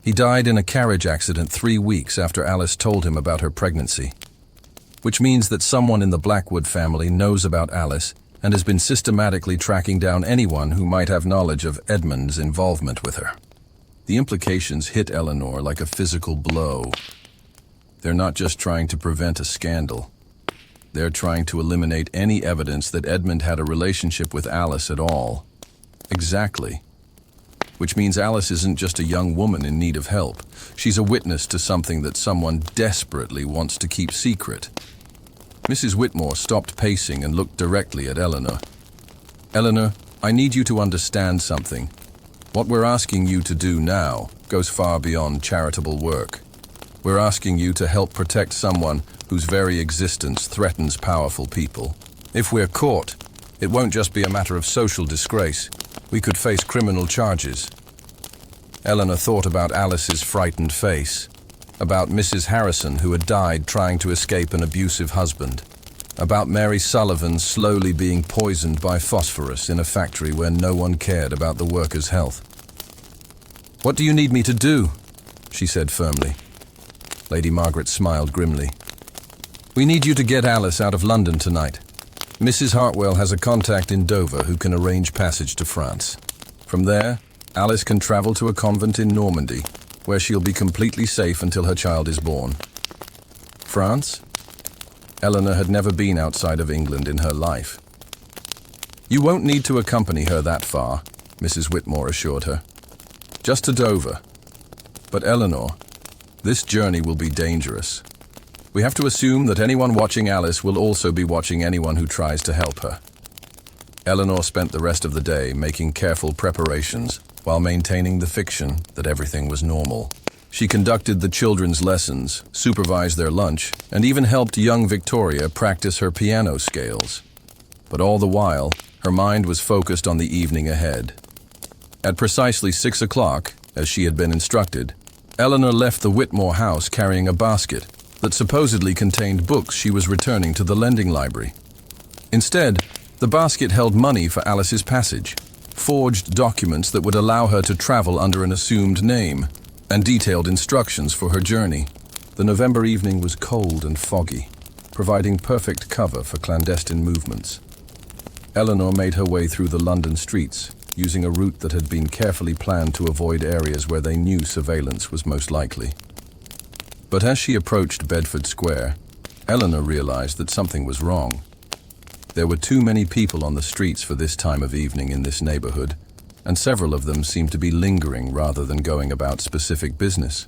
He died in a carriage accident 3 weeks after Alice told him about her pregnancy. Which means that someone in the Blackwood family knows about Alice and has been systematically tracking down anyone who might have knowledge of Edmund's involvement with her. The implications hit Eleanor like a physical blow. They're not just trying to prevent a scandal. They're trying to eliminate any evidence that Edmund had a relationship with Alice at all. Exactly. Which means Alice isn't just a young woman in need of help. She's a witness to something that someone desperately wants to keep secret. Mrs. Whitmore stopped pacing and looked directly at Eleanor. Eleanor, I need you to understand something. What we're asking you to do now goes far beyond charitable work. We're asking you to help protect someone whose very existence threatens powerful people. If we're caught, it won't just be a matter of social disgrace. We could face criminal charges. Eleanor thought about Alice's frightened face, about Mrs. Harrison who had died trying to escape an abusive husband, about Mary Sullivan slowly being poisoned by phosphorus in a factory where no one cared about the workers' health. What do you need me to do? She said firmly. Lady Margaret smiled grimly. We need you to get Alice out of London tonight. Mrs. Hartwell has a contact in Dover who can arrange passage to France. From there, Alice can travel to a convent in Normandy, where she'll be completely safe until her child is born. France? Eleanor had never been outside of England in her life. You won't need to accompany her that far, Mrs. Whitmore assured her. Just to Dover. But Eleanor, this journey will be dangerous. We have to assume that anyone watching Alice will also be watching anyone who tries to help her. Eleanor spent the rest of the day making careful preparations while maintaining the fiction that everything was normal. She conducted the children's lessons, supervised their lunch, and even helped young Victoria practice her piano scales. But all the while, her mind was focused on the evening ahead. At precisely 6 o'clock, as she had been instructed, Eleanor left the Whitmore house carrying a basket that supposedly contained books she was returning to the lending library. Instead, the basket held money for Alice's passage, forged documents that would allow her to travel under an assumed name, and detailed instructions for her journey. The November evening was cold and foggy, providing perfect cover for clandestine movements. Eleanor made her way through the London streets, using a route that had been carefully planned to avoid areas where they knew surveillance was most likely. But as she approached Bedford Square, Eleanor realized that something was wrong. There were too many people on the streets for this time of evening in this neighborhood, and several of them seemed to be lingering rather than going about specific business.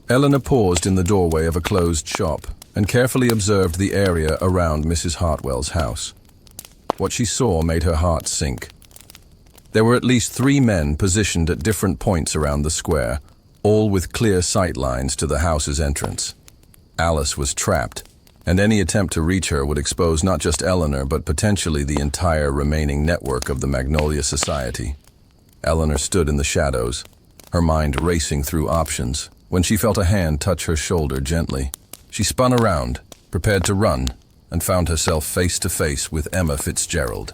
Eleanor paused in the doorway of a closed shop and carefully observed the area around Mrs. Hartwell's house. What she saw made her heart sink. There were at least 3 men positioned at different points around the square, all with clear sight lines to the house's entrance. Alice was trapped, and any attempt to reach her would expose not just Eleanor but potentially the entire remaining network of the Magnolia Society. Eleanor stood in the shadows, her mind racing through options, when she felt a hand touch her shoulder gently. She spun around, prepared to run, and found herself face to face with Emma Fitzgerald.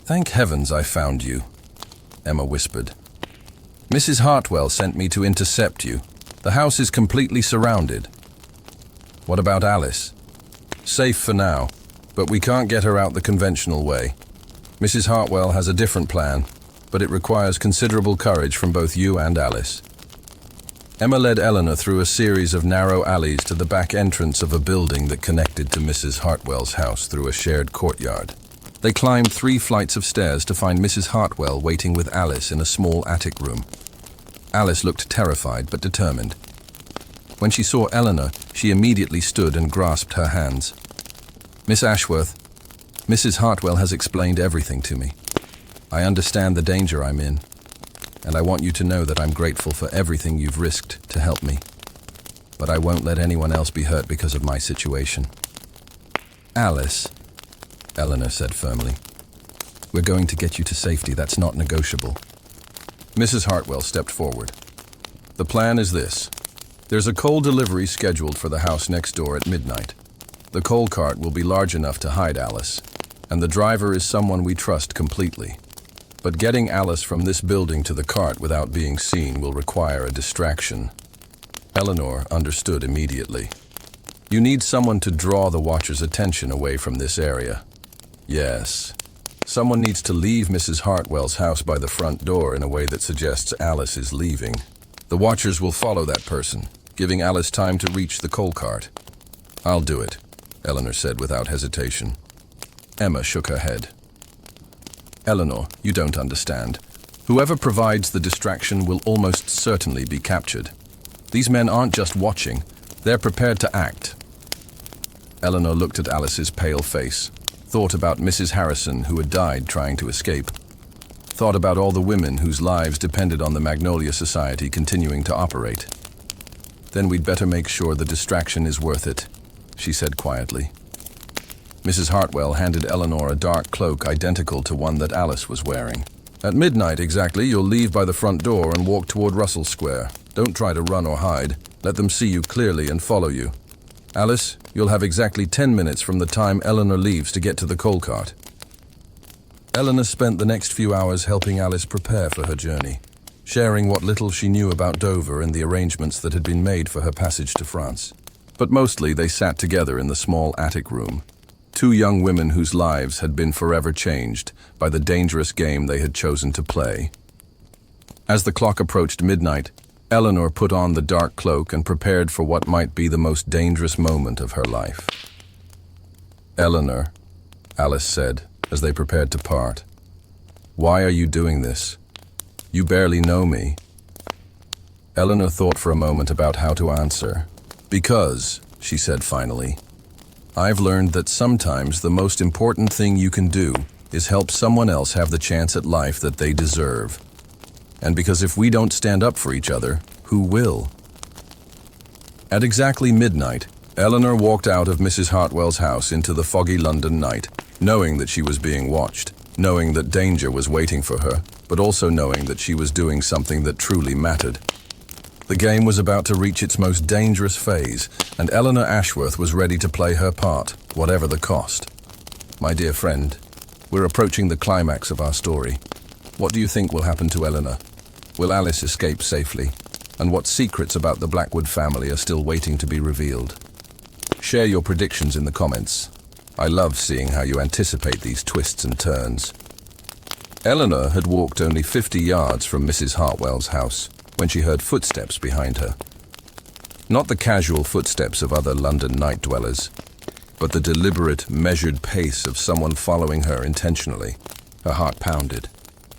"Thank heavens I found you," Emma whispered. "Mrs. Hartwell sent me to intercept you. The house is completely surrounded." "What about Alice?" "Safe for now, but we can't get her out the conventional way. Mrs. Hartwell has a different plan, but it requires considerable courage from both you and Alice." Emma led Eleanor through a series of narrow alleys to the back entrance of a building that connected to Mrs. Hartwell's house through a shared courtyard. They climbed 3 flights of stairs to find Mrs. Hartwell waiting with Alice in a small attic room. Alice looked terrified but determined. When she saw Eleanor, she immediately stood and grasped her hands. "Miss Ashworth, Mrs. Hartwell has explained everything to me. I understand the danger I'm in, and I want you to know that I'm grateful for everything you've risked to help me. But I won't let anyone else be hurt because of my situation." "Alice," Eleanor said firmly, "we're going to get you to safety. That's not negotiable." Mrs. Hartwell stepped forward. The plan is this. There's a coal delivery scheduled for the house next door at midnight. The coal cart will be large enough to hide Alice, and the driver is someone we trust completely. But getting Alice from this building to the cart without being seen will require a distraction. Eleanor understood immediately. You need someone to draw the watcher's attention away from this area. Yes. Someone needs to leave Mrs. Hartwell's house by the front door in a way that suggests Alice is leaving. The watchers will follow that person, giving Alice time to reach the coal cart. I'll do it, Eleanor said without hesitation. Emma shook her head. Eleanor, you don't understand. Whoever provides the distraction will almost certainly be captured. These men aren't just watching, they're prepared to act. Eleanor looked at Alice's pale face, thought about Mrs. Harrison who had died trying to escape, thought about all the women whose lives depended on the Magnolia Society continuing to operate. Then we'd better make sure the distraction is worth it, she said quietly. Mrs. Hartwell handed Eleanor a dark cloak identical to one that Alice was wearing. At midnight exactly, you'll leave by the front door and walk toward Russell Square. Don't try to run or hide. Let them see you clearly and follow you. Alice, you'll have exactly 10 minutes from the time Eleanor leaves to get to the coal cart. Eleanor spent the next few hours helping Alice prepare for her journey, sharing what little she knew about Dover and the arrangements that had been made for her passage to France. But mostly they sat together in the small attic room, two young women whose lives had been forever changed by the dangerous game they had chosen to play. As the clock approached midnight, Eleanor put on the dark cloak and prepared for what might be the most dangerous moment of her life. Eleanor, Alice said, as they prepared to part. Why are you doing this? You barely know me. Eleanor thought for a moment about how to answer. Because, she said finally, I've learned that sometimes the most important thing you can do is help someone else have the chance at life that they deserve. And because if we don't stand up for each other, who will? At exactly midnight, Eleanor walked out of Mrs. Hartwell's house into the foggy London night, knowing that she was being watched, knowing that danger was waiting for her, but also knowing that she was doing something that truly mattered. The game was about to reach its most dangerous phase, and Eleanor Ashworth was ready to play her part, whatever the cost. My dear friend, we're approaching the climax of our story. What do you think will happen to Eleanor? Will Alice escape safely? And what secrets about the Blackwood family are still waiting to be revealed? Share your predictions in the comments. I love seeing how you anticipate these twists and turns. Eleanor had walked only 50 yards from Mrs. Hartwell's house when she heard footsteps behind her. Not the casual footsteps of other London night dwellers, but the deliberate, measured pace of someone following her intentionally. Her heart pounded,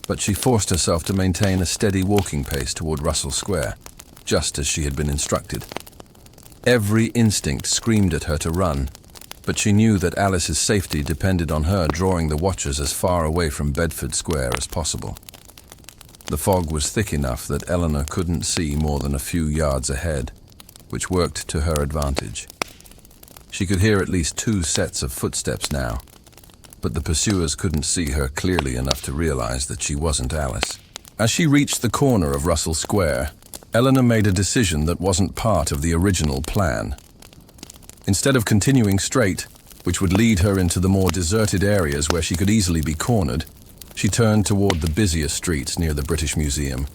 but she forced herself to maintain a steady walking pace toward Russell Square, just as she had been instructed. Every instinct screamed at her to run, but she knew that Alice's safety depended on her drawing the watchers as far away from Bedford Square as possible. The fog was thick enough that Eleanor couldn't see more than a few yards ahead, which worked to her advantage. She could hear at least 2 sets of footsteps now, but the pursuers couldn't see her clearly enough to realize that she wasn't Alice. As she reached the corner of Russell Square, Eleanor made a decision that wasn't part of the original plan. Instead of continuing straight, which would lead her into the more deserted areas where she could easily be cornered, she turned toward the busier streets near the British Museum,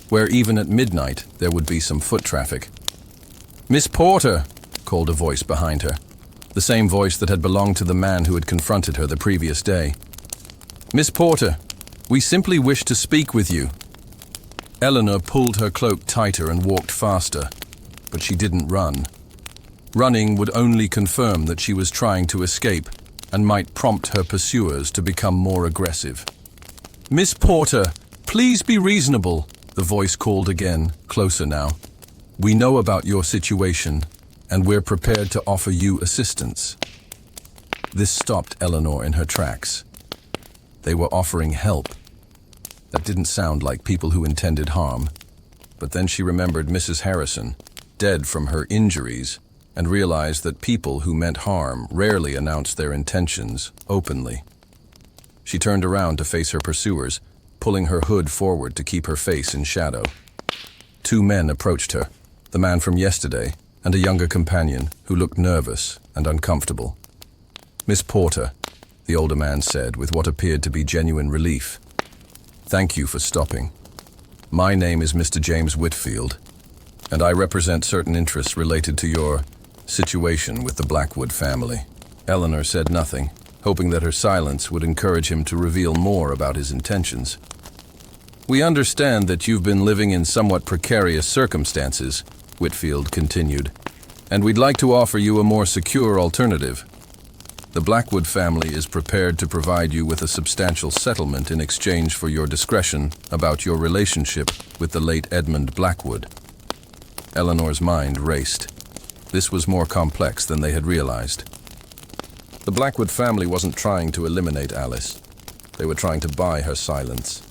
where even at midnight there would be some foot traffic. "Miss Porter!" called a voice behind her, the same voice that had belonged to the man who had confronted her the previous day. "Miss Porter, we simply wish to speak with you." Eleanor pulled her cloak tighter and walked faster, but she didn't run. Running would only confirm that she was trying to escape and might prompt her pursuers to become more aggressive. "Miss Porter, please be reasonable," the voice called again, closer now. "We know about your situation, and we're prepared to offer you assistance." This stopped Eleanor in her tracks. They were offering help. That didn't sound like people who intended harm. But then she remembered Mrs. Harrison, dead from her injuries, and realized that people who meant harm rarely announced their intentions openly. She turned around to face her pursuers, pulling her hood forward to keep her face in shadow. Two men approached her, the man from yesterday and a younger companion who looked nervous and uncomfortable. "Miss Porter," the older man said with what appeared to be genuine relief. "Thank you for stopping. My name is Mr. James Whitfield, and I represent certain interests related to your situation with the Blackwood family." Eleanor said nothing, hoping that her silence would encourage him to reveal more about his intentions. "We understand that you've been living in somewhat precarious circumstances," Whitfield continued, "and we'd like to offer you a more secure alternative. The Blackwood family is prepared to provide you with a substantial settlement in exchange for your discretion about your relationship with the late Edmund Blackwood." Eleanor's mind raced. This was more complex than they had realized. The Blackwood family wasn't trying to eliminate Alice. They were trying to buy her silence.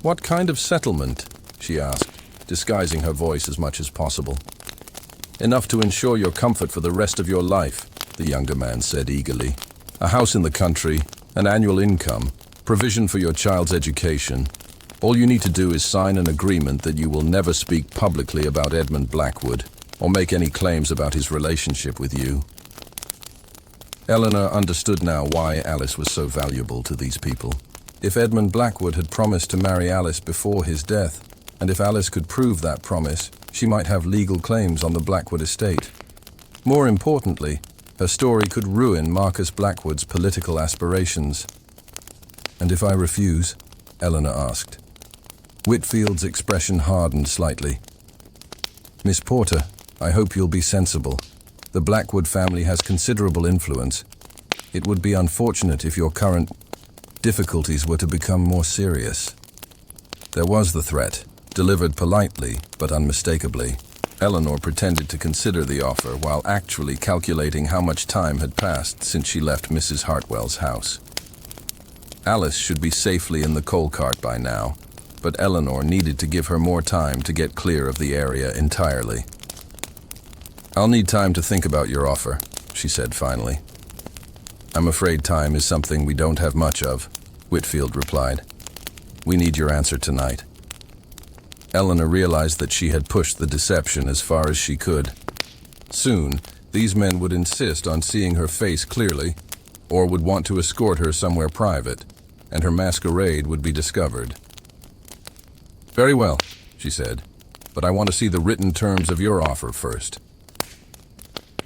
"What kind of settlement?" she asked, disguising her voice as much as possible. "Enough to ensure your comfort for the rest of your life," the younger man said eagerly. "A house in the country, an annual income, provision for your child's education. All you need to do is sign an agreement that you will never speak publicly about Edmund Blackwood or make any claims about his relationship with you." Eleanor understood now why Alice was so valuable to these people. If Edmund Blackwood had promised to marry Alice before his death, and if Alice could prove that promise, she might have legal claims on the Blackwood estate. More importantly, her story could ruin Marcus Blackwood's political aspirations. "And if I refuse?" Eleanor asked. Whitfield's expression hardened slightly. "Miss Porter, I hope you'll be sensible. The Blackwood family has considerable influence. It would be unfortunate if your current difficulties were to become more serious." There was the threat, delivered politely but unmistakably. Eleanor pretended to consider the offer while actually calculating how much time had passed since she left Mrs. Hartwell's house. Alice should be safely in the coal cart by now, but Eleanor needed to give her more time to get clear of the area entirely. "I'll need time to think about your offer," she said finally. "I'm afraid time is something we don't have much of," Whitfield replied. "We need your answer tonight." Eleanor realized that she had pushed the deception as far as she could. Soon, these men would insist on seeing her face clearly, or would want to escort her somewhere private, and her masquerade would be discovered. "Very well," she said, "but I want to see the written terms of your offer first."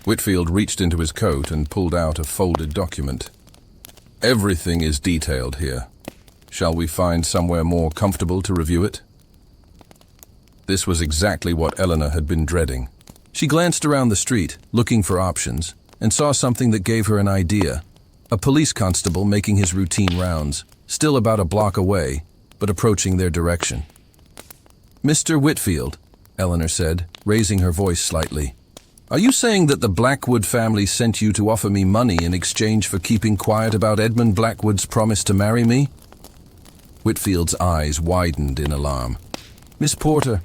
Whitfield reached into his coat and pulled out a folded document. "Everything is detailed here. Shall we find somewhere more comfortable to review it?" This was exactly what Eleanor had been dreading. She glanced around the street, looking for options, and saw something that gave her an idea. A police constable making his routine rounds, still about a block away, but approaching their direction. "Mr. Whitfield," Eleanor said, raising her voice slightly, "are you saying that the Blackwood family sent you to offer me money in exchange for keeping quiet about Edmund Blackwood's promise to marry me?" Whitfield's eyes widened in alarm. "Miss Porter,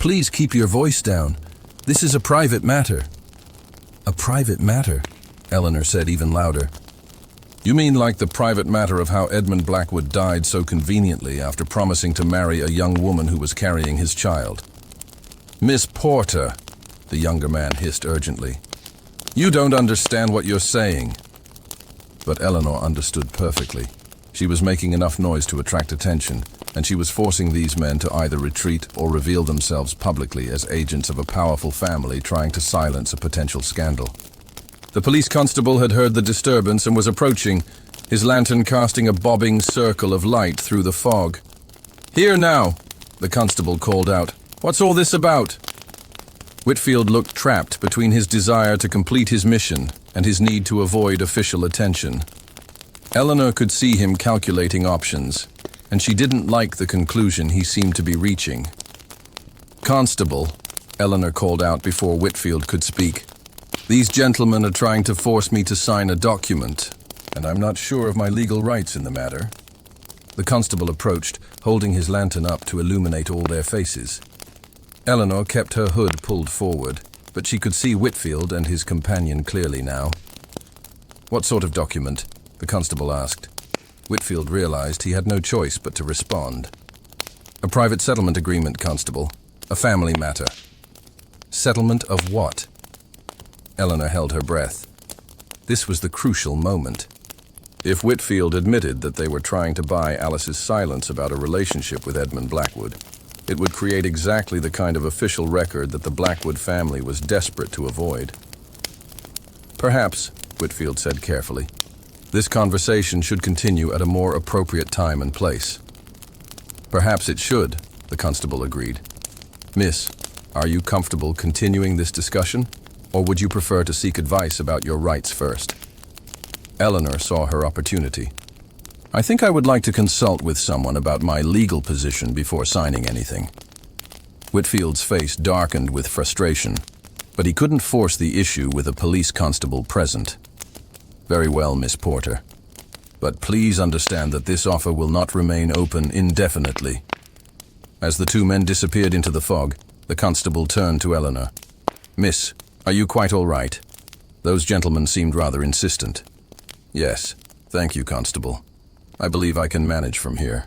please keep your voice down. This is a private matter." "A private matter?" Eleanor said even louder. "You mean like the private matter of how Edmund Blackwood died so conveniently after promising to marry a young woman who was carrying his child?" "Miss Porter," the younger man hissed urgently, "you don't understand what you're saying." But Eleanor understood perfectly. She was making enough noise to attract attention, and she was forcing these men to either retreat or reveal themselves publicly as agents of a powerful family trying to silence a potential scandal. The police constable had heard the disturbance and was approaching, his lantern casting a bobbing circle of light through the fog. "Here now," the constable called out. "What's all this about?" Whitfield looked trapped between his desire to complete his mission and his need to avoid official attention. Eleanor could see him calculating options, and she didn't like the conclusion he seemed to be reaching. "Constable," Eleanor called out before Whitfield could speak, "these gentlemen are trying to force me to sign a document, and I'm not sure of my legal rights in the matter." The constable approached, holding his lantern up to illuminate all their faces. Eleanor kept her hood pulled forward, but she could see Whitfield and his companion clearly now. "What sort of document?" the constable asked. Whitfield realized he had no choice but to respond. A private settlement agreement, Constable. A family matter. Settlement of what? Eleanor held her breath. This was the crucial moment. If Whitfield admitted that they were trying to buy Alice's silence about a relationship with Edmund Blackwood, it would create exactly the kind of official record that the Blackwood family was desperate to avoid. Perhaps, Whitfield said carefully, this conversation should continue at a more appropriate time and place. Perhaps it should, the constable agreed. Miss, are you comfortable continuing this discussion, or would you prefer to seek advice about your rights first? Eleanor saw her opportunity. I think I would like to consult with someone about my legal position before signing anything. Whitfield's face darkened with frustration, but he couldn't force the issue with a police constable present. Very well, Miss Porter. But please understand that this offer will not remain open indefinitely. As the two men disappeared into the fog, the constable turned to Eleanor. Miss, are you quite all right? Those gentlemen seemed rather insistent. Yes, thank you, Constable. I believe I can manage from here.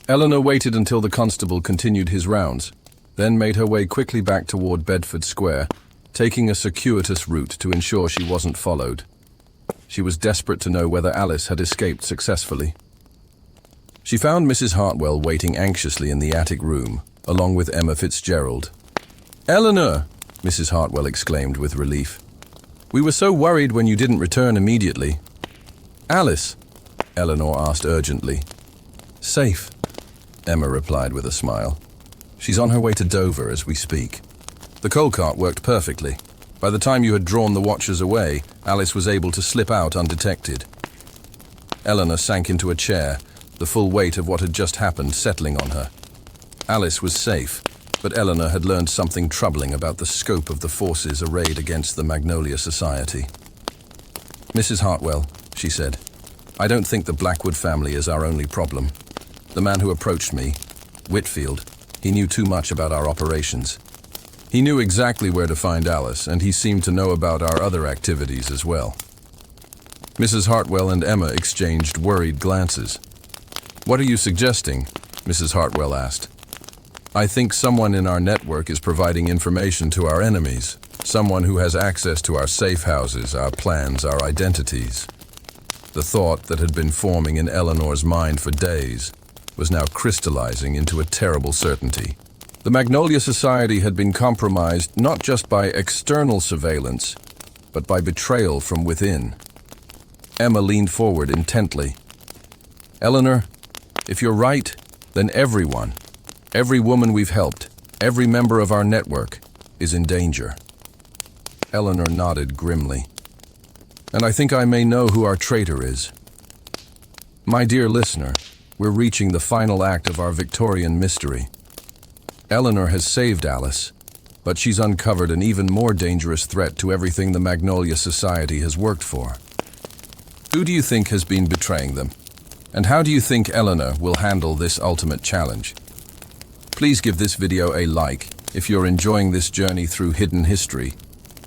Eleanor waited until the constable continued his rounds, then made her way quickly back toward Bedford Square, taking a circuitous route to ensure she wasn't followed. She was desperate to know whether Alice had escaped successfully. She found Mrs. Hartwell waiting anxiously in the attic room, along with Emma Fitzgerald. Eleanor! Mrs. Hartwell exclaimed with relief. We were so worried when you didn't return immediately. Alice? Eleanor asked urgently. Safe, Emma replied with a smile. She's on her way to Dover as we speak. The coal cart worked perfectly. By the time you had drawn the watchers away, Alice was able to slip out undetected. Eleanor sank into a chair, the full weight of what had just happened settling on her. Alice was safe, but Eleanor had learned something troubling about the scope of the forces arrayed against the Magnolia Society. Mrs. Hartwell, she said, I don't think the Blackwood family is our only problem. The man who approached me, Whitfield, he knew too much about our operations. He knew exactly where to find Alice, and he seemed to know about our other activities as well. Mrs. Hartwell and Emma exchanged worried glances. What are you suggesting? Mrs. Hartwell asked. I think someone in our network is providing information to our enemies. Someone who has access to our safe houses, our plans, our identities. The thought that had been forming in Eleanor's mind for days was now crystallizing into a terrible certainty. The Magnolia Society had been compromised not just by external surveillance, but by betrayal from within. Emma leaned forward intently. Eleanor, if you're right, then everyone, every woman we've helped, every member of our network, is in danger. Eleanor nodded grimly. And I think I may know who our traitor is. My dear listener, we're reaching the final act of our Victorian mystery. Eleanor has saved Alice, but she's uncovered an even more dangerous threat to everything the Magnolia Society has worked for. Who do you think has been betraying them? And how do you think Eleanor will handle this ultimate challenge? Please give this video a like if you're enjoying this journey through hidden history.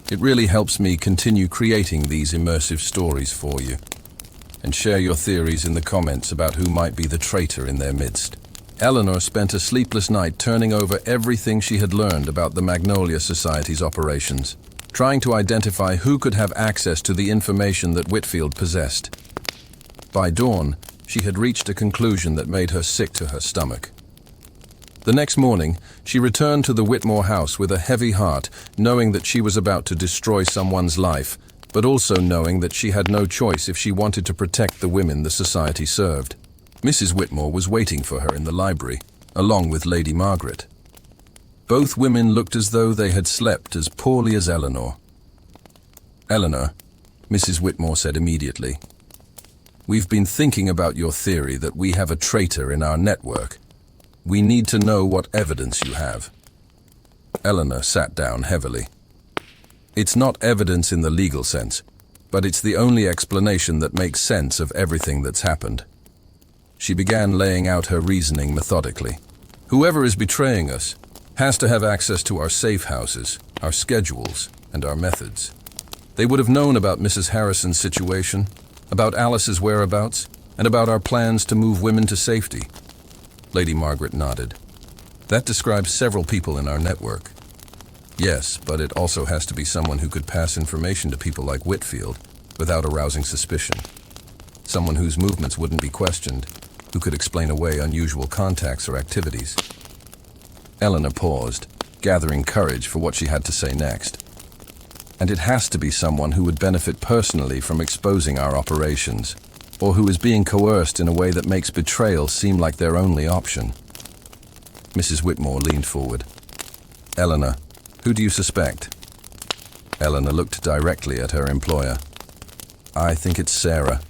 It really helps me continue creating these immersive stories for you. And share your theories in the comments about who might be the traitor in their midst. Eleanor spent a sleepless night turning over everything she had learned about the Magnolia Society's operations, trying to identify who could have access to the information that Whitfield possessed. By dawn, she had reached a conclusion that made her sick to her stomach. The next morning, she returned to the Whitmore house with a heavy heart, knowing that she was about to destroy someone's life, but also knowing that she had no choice if she wanted to protect the women the society served. Mrs. Whitmore was waiting for her in the library, along with Lady Margaret. Both women looked as though they had slept as poorly as Eleanor. Eleanor, Mrs. Whitmore said immediately, we've been thinking about your theory that we have a traitor in our network. We need to know what evidence you have. Eleanor sat down heavily. It's not evidence in the legal sense, but it's the only explanation that makes sense of everything that's happened. She began laying out her reasoning methodically. Whoever is betraying us has to have access to our safe houses, our schedules, and our methods. They would have known about Mrs. Harrison's situation, about Alice's whereabouts, And about our plans to move women to safety. Lady Margaret nodded. That describes several people in our network. Yes, but it also has to be someone who could pass information to people like Whitfield without arousing suspicion. Someone whose movements wouldn't be questioned, who could explain away unusual contacts or activities. Eleanor paused, gathering courage for what she had to say next. And it has to be someone who would benefit personally from exposing our operations, or who is being coerced in a way that makes betrayal seem like their only option. Mrs. Whitmore leaned forward. Eleanor, who do you suspect? Eleanor looked directly at her employer. I think it's Sarah.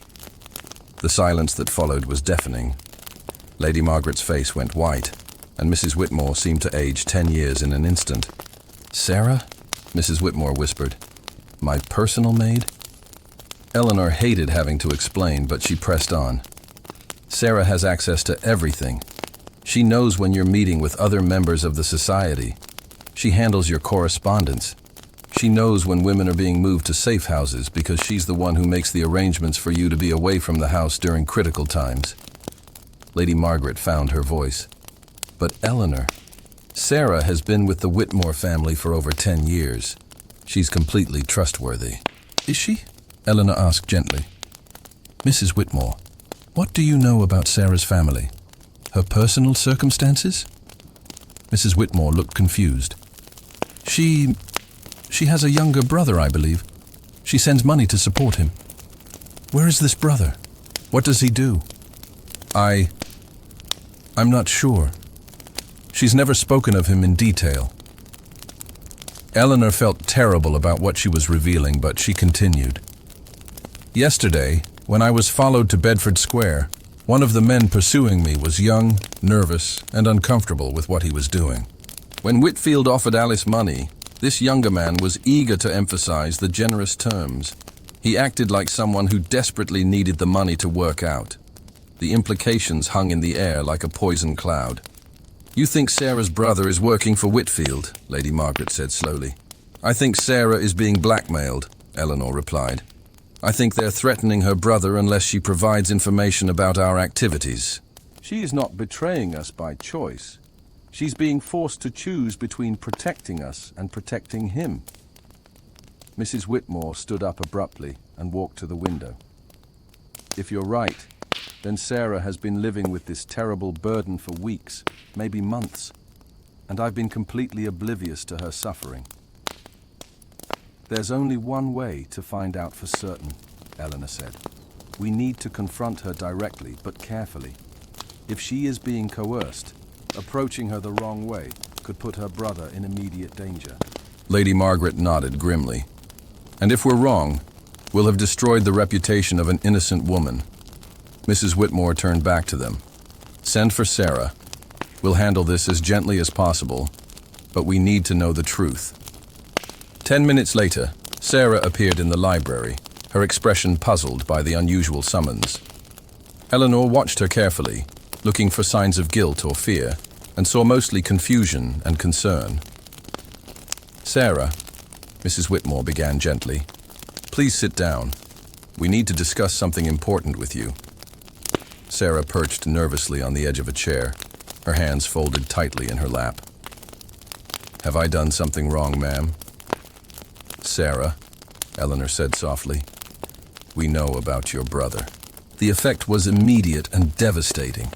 The silence that followed was deafening. Lady Margaret's face went white, and Mrs. Whitmore seemed to age 10 years in an instant. Sarah? Mrs. Whitmore whispered. My personal maid? Eleanor hated having to explain, but she pressed on. Sarah has access to everything. She knows when you're meeting with other members of the society. She handles your correspondence. She knows when women are being moved to safe houses because she's the one who makes the arrangements for you to be away from the house during critical times. Lady Margaret found her voice. But Eleanor, Sarah has been with the Whitmore family for over 10 years. She's completely trustworthy. Is she? Eleanor asked gently. Mrs. Whitmore, what do you know about Sarah's family? Her personal circumstances? Mrs. Whitmore looked confused. She has a younger brother, I believe. She sends money to support him. Where is this brother? What does he do? I'm not sure. She's never spoken of him in detail. Eleanor felt terrible about what she was revealing, but she continued. Yesterday, when I was followed to Bedford Square, one of the men pursuing me was young, nervous, and uncomfortable with what he was doing. When Whitfield offered Alice money, this younger man was eager to emphasize the generous terms. He acted like someone who desperately needed the money to work out. The implications hung in the air like a poison cloud. You think Sarah's brother is working for Whitfield, Lady Margaret said slowly. I think Sarah is being blackmailed, Eleanor replied. I think they're threatening her brother unless she provides information about our activities. She is not betraying us by choice. She's being forced to choose between protecting us and protecting him. Mrs. Whitmore stood up abruptly and walked to the window. If you're right, then Sarah has been living with this terrible burden for weeks, maybe months, and I've been completely oblivious to her suffering. There's only one way to find out for certain, Eleanor said. We need to confront her directly, but carefully. If she is being coerced, approaching her the wrong way could put her brother in immediate danger. Lady Margaret nodded grimly. And if we're wrong, we'll have destroyed the reputation of an innocent woman. Mrs. Whitmore turned back to them. Send for Sarah. We'll handle this as gently as possible, but we need to know the truth. 10 minutes later, Sarah appeared in the library, her expression puzzled by the unusual summons. Eleanor watched her carefully, looking for signs of guilt or fear, and saw mostly confusion and concern. Sarah, Mrs. Whitmore began gently, please sit down. We need to discuss something important with you. Sarah perched nervously on the edge of a chair, her hands folded tightly in her lap. Have I done something wrong, ma'am? Sarah, Eleanor said softly, we know about your brother. The effect was immediate and devastating.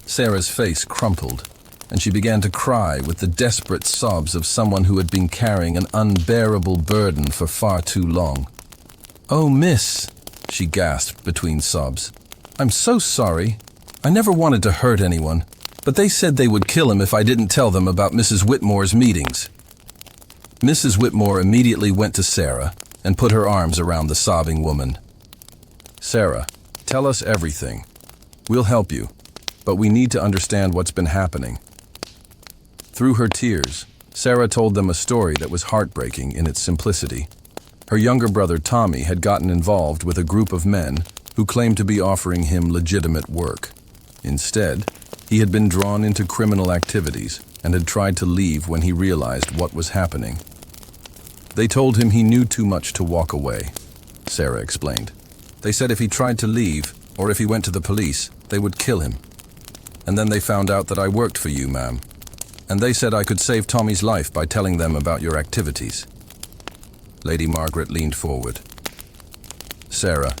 Sarah's face crumpled, and she began to cry with the desperate sobs of someone who had been carrying an unbearable burden for far too long. Oh, miss, she gasped between sobs. I'm so sorry. I never wanted to hurt anyone, but they said they would kill him if I didn't tell them about Mrs. Whitmore's meetings. Mrs. Whitmore immediately went to Sarah and put her arms around the sobbing woman. Sarah, tell us everything. We'll help you, but we need to understand what's been happening. Through her tears, Sarah told them a story that was heartbreaking in its simplicity. Her younger brother Tommy had gotten involved with a group of men who claimed to be offering him legitimate work. Instead, he had been drawn into criminal activities and had tried to leave when he realized what was happening. They told him he knew too much to walk away, Sarah explained. They said if he tried to leave, or if he went to the police, they would kill him. And then they found out that I worked for you, ma'am. And they said I could save Tommy's life by telling them about your activities. Lady Margaret leaned forward. Sarah,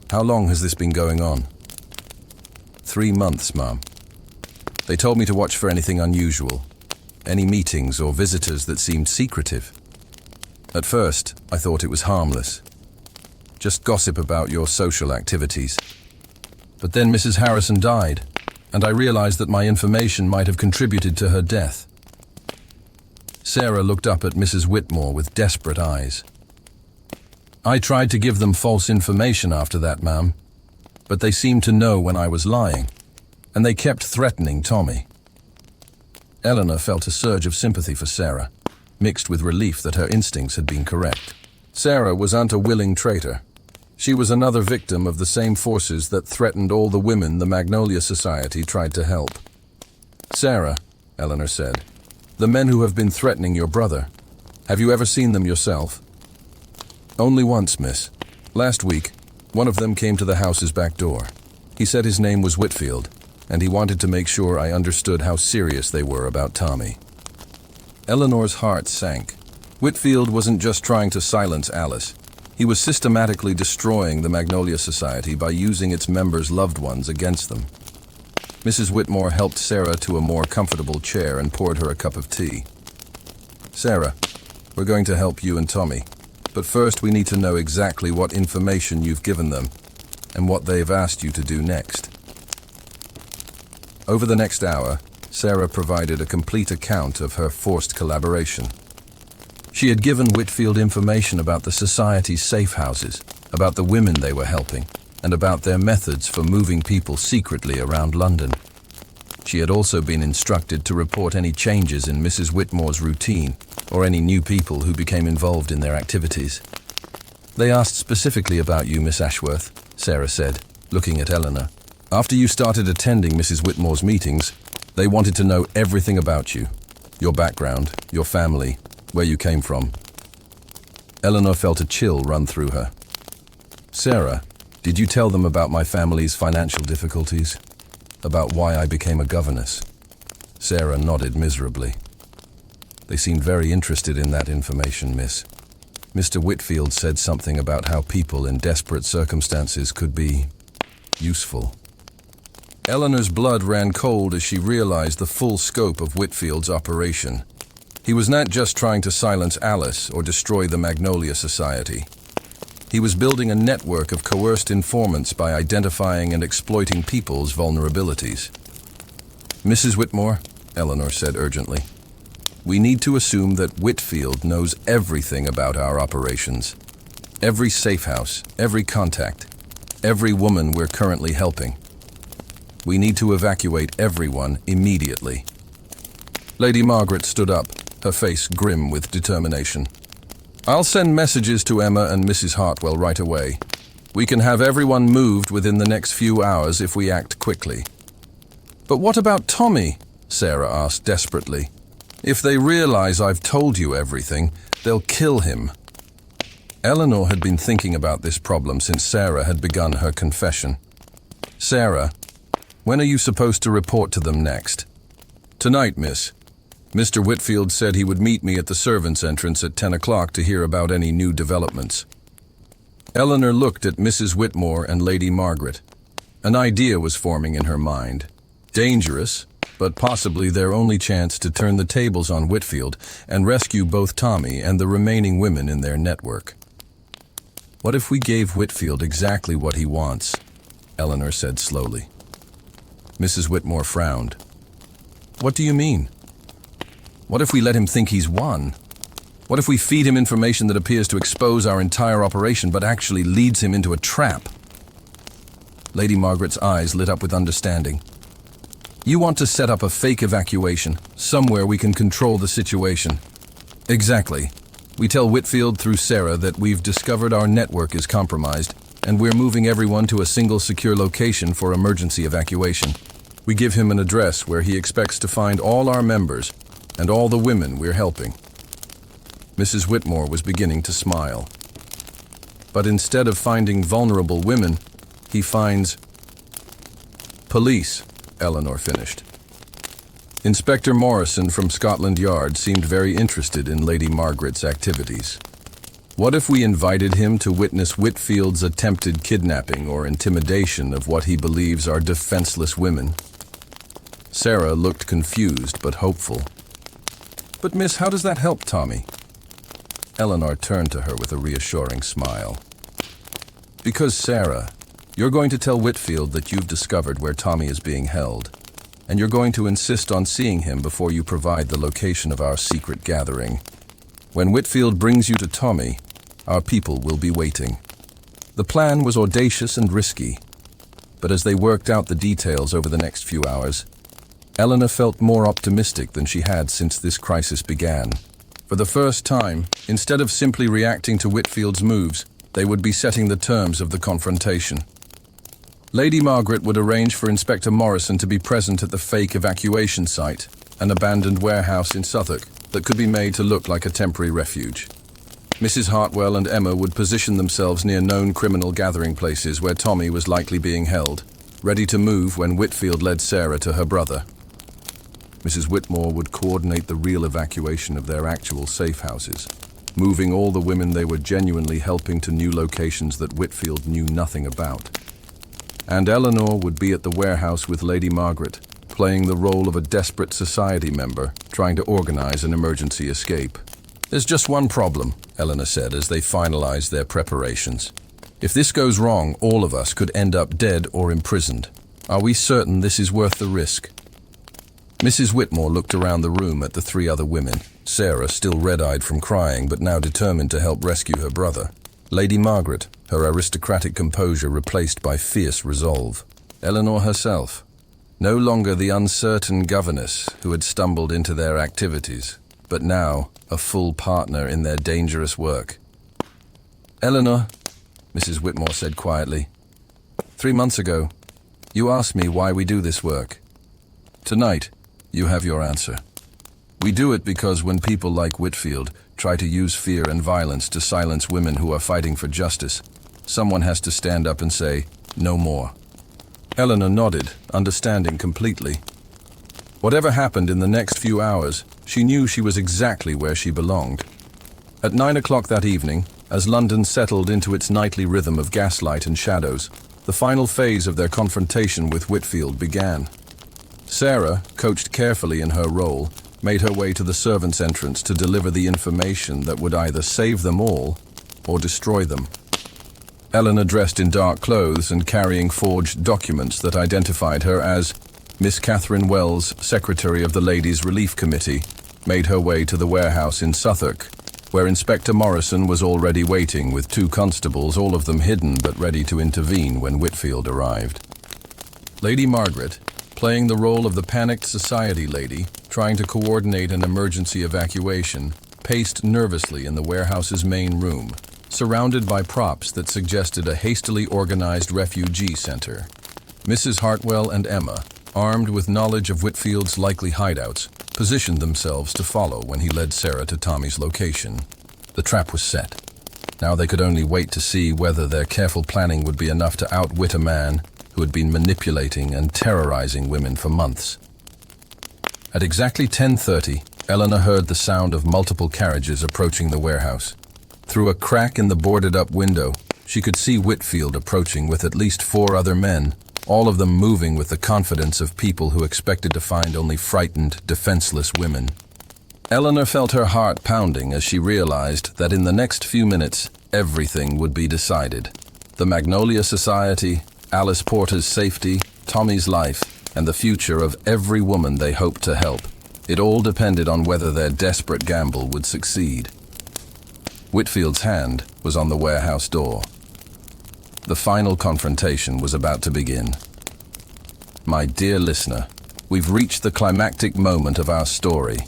how long has this been going on? 3 months, ma'am. They told me to watch for anything unusual, any meetings or visitors that seemed secretive. At first, I thought it was harmless. Just gossip about your social activities. But then Mrs. Harrison died, and I realized that my information might have contributed to her death. Sarah looked up at Mrs. Whitmore with desperate eyes. I tried to give them false information after that, ma'am, but they seemed to know when I was lying, and they kept threatening Tommy. Eleanor felt a surge of sympathy for Sarah, mixed with relief that her instincts had been correct. Sarah wasn't a willing traitor. She was another victim of the same forces that threatened all the women the Magnolia Society tried to help. Sarah, Eleanor said, the men who have been threatening your brother, have you ever seen them yourself? Only once, miss. Last week, one of them came to the house's back door. He said his name was Whitfield, and he wanted to make sure I understood how serious they were about Tommy. Eleanor's heart sank. Whitfield wasn't just trying to silence Alice. He was systematically destroying the Magnolia Society by using its members' loved ones against them. Mrs. Whitmore helped Sarah to a more comfortable chair and poured her a cup of tea. Sarah, we're going to help you and Tommy. But first we need to know exactly what information you've given them and what they've asked you to do next. Over the next hour, Sarah provided a complete account of her forced collaboration. She had given Whitfield information about the society's safe houses, about the women they were helping, and about their methods for moving people secretly around London. She had also been instructed to report any changes in Mrs. Whitmore's routine or any new people who became involved in their activities. They asked specifically about you, Miss Ashworth, Sarah said, looking at Eleanor. After you started attending Mrs. Whitmore's meetings, they wanted to know everything about you, your background, your family, where you came from. Eleanor felt a chill run through her. Sarah, did you tell them about my family's financial difficulties? About why I became a governess? Sarah nodded miserably. They seemed very interested in that information, miss. Mr. Whitfield said something about how people in desperate circumstances could be useful. Eleanor's blood ran cold as she realized the full scope of Whitfield's operation. He was not just trying to silence Alice or destroy the Magnolia Society. He was building a network of coerced informants by identifying and exploiting people's vulnerabilities. Mrs. Whitmore, Eleanor said urgently, we need to assume that Whitfield knows everything about our operations. Every safe house, every contact, every woman we're currently helping. We need to evacuate everyone immediately. Lady Margaret stood up, her face grim with determination. I'll send messages to Emma and Mrs. Hartwell right away. We can have everyone moved within the next few hours if we act quickly. But what about Tommy? Sarah asked desperately. If they realize I've told you everything, they'll kill him. Eleanor had been thinking about this problem since Sarah had begun her confession. Sarah, when are you supposed to report to them next? Tonight, miss. Mr. Whitfield said he would meet me at the servants' entrance at 10 o'clock to hear about any new developments. Eleanor looked at Mrs. Whitmore and Lady Margaret. An idea was forming in her mind. Dangerous, but possibly their only chance to turn the tables on Whitfield and rescue both Tommy and the remaining women in their network. What if we gave Whitfield exactly what he wants? Eleanor said slowly. Mrs. Whitmore frowned. What do you mean? What if we let him think he's won? What if we feed him information that appears to expose our entire operation but actually leads him into a trap? Lady Margaret's eyes lit up with understanding. You want to set up a fake evacuation, somewhere we can control the situation. Exactly. We tell Whitfield through Sarah that we've discovered our network is compromised, and we're moving everyone to a single secure location for emergency evacuation. We give him an address where he expects to find all our members and all the women we're helping. Mrs. Whitmore was beginning to smile. But instead of finding vulnerable women, he finds... Police, Eleanor finished. Inspector Morrison from Scotland Yard seemed very interested in Lady Margaret's activities. What if we invited him to witness Whitfield's attempted kidnapping or intimidation of what he believes are defenseless women? Sarah looked confused but hopeful. But miss, how does that help Tommy? Eleanor turned to her with a reassuring smile. Because, Sarah, you're going to tell Whitfield that you've discovered where Tommy is being held, and you're going to insist on seeing him before you provide the location of our secret gathering. When Whitfield brings you to Tommy, our people will be waiting. The plan was audacious and risky, but as they worked out the details over the next few hours, Eleanor felt more optimistic than she had since this crisis began. For the first time, instead of simply reacting to Whitfield's moves, they would be setting the terms of the confrontation. Lady Margaret would arrange for Inspector Morrison to be present at the fake evacuation site, an abandoned warehouse in Southwark that could be made to look like a temporary refuge. Mrs. Hartwell and Emma would position themselves near known criminal gathering places where Tommy was likely being held, ready to move when Whitfield led Sarah to her brother. Mrs. Whitmore would coordinate the real evacuation of their actual safe houses, moving all the women they were genuinely helping to new locations that Whitfield knew nothing about. And Eleanor would be at the warehouse with Lady Margaret, playing the role of a desperate society member, trying to organize an emergency escape. There's just one problem, Eleanor said as they finalized their preparations. If this goes wrong, all of us could end up dead or imprisoned. Are we certain this is worth the risk? Mrs. Whitmore looked around the room at the three other women, Sarah still red-eyed from crying but now determined to help rescue her brother. Lady Margaret, her aristocratic composure replaced by fierce resolve. Eleanor herself, no longer the uncertain governess who had stumbled into their activities, but now a full partner in their dangerous work. Eleanor, Mrs. Whitmore said quietly, 3 months ago, you asked me why we do this work. Tonight, you have your answer. We do it because when people like Whitfield try to use fear and violence to silence women who are fighting for justice, someone has to stand up and say, no more. Eleanor nodded, understanding completely. Whatever happened in the next few hours, she knew she was exactly where she belonged. At 9 o'clock that evening, as London settled into its nightly rhythm of gaslight and shadows, the final phase of their confrontation with Whitfield began. Sarah, coached carefully in her role, made her way to the servants' entrance to deliver the information that would either save them all or destroy them. Eleanor, dressed in dark clothes and carrying forged documents that identified her as Miss Catherine Wells, Secretary of the Ladies' Relief Committee, made her way to the warehouse in Southwark, where Inspector Morrison was already waiting with 2 constables, all of them hidden but ready to intervene when Whitfield arrived. Lady Margaret, playing the role of the panicked society lady, trying to coordinate an emergency evacuation, paced nervously in the warehouse's main room, surrounded by props that suggested a hastily organized refugee center. Mrs. Hartwell and Emma, armed with knowledge of Whitfield's likely hideouts, positioned themselves to follow when he led Sarah to Tommy's location. The trap was set. Now they could only wait to see whether their careful planning would be enough to outwit a man who had been manipulating and terrorizing women for months. At exactly 10:30, Eleanor heard the sound of multiple carriages approaching the warehouse. Through a crack in the boarded-up window, she could see Whitfield approaching with at least 4 other men, all of them moving with the confidence of people who expected to find only frightened, defenseless women. Eleanor felt her heart pounding as she realized that in the next few minutes, everything would be decided. The Magnolia Society, Alice Porter's safety, Tommy's life, and the future of every woman they hoped to help. It all depended on whether their desperate gamble would succeed. Whitfield's hand was on the warehouse door. The final confrontation was about to begin. My dear listener, we've reached the climactic moment of our story.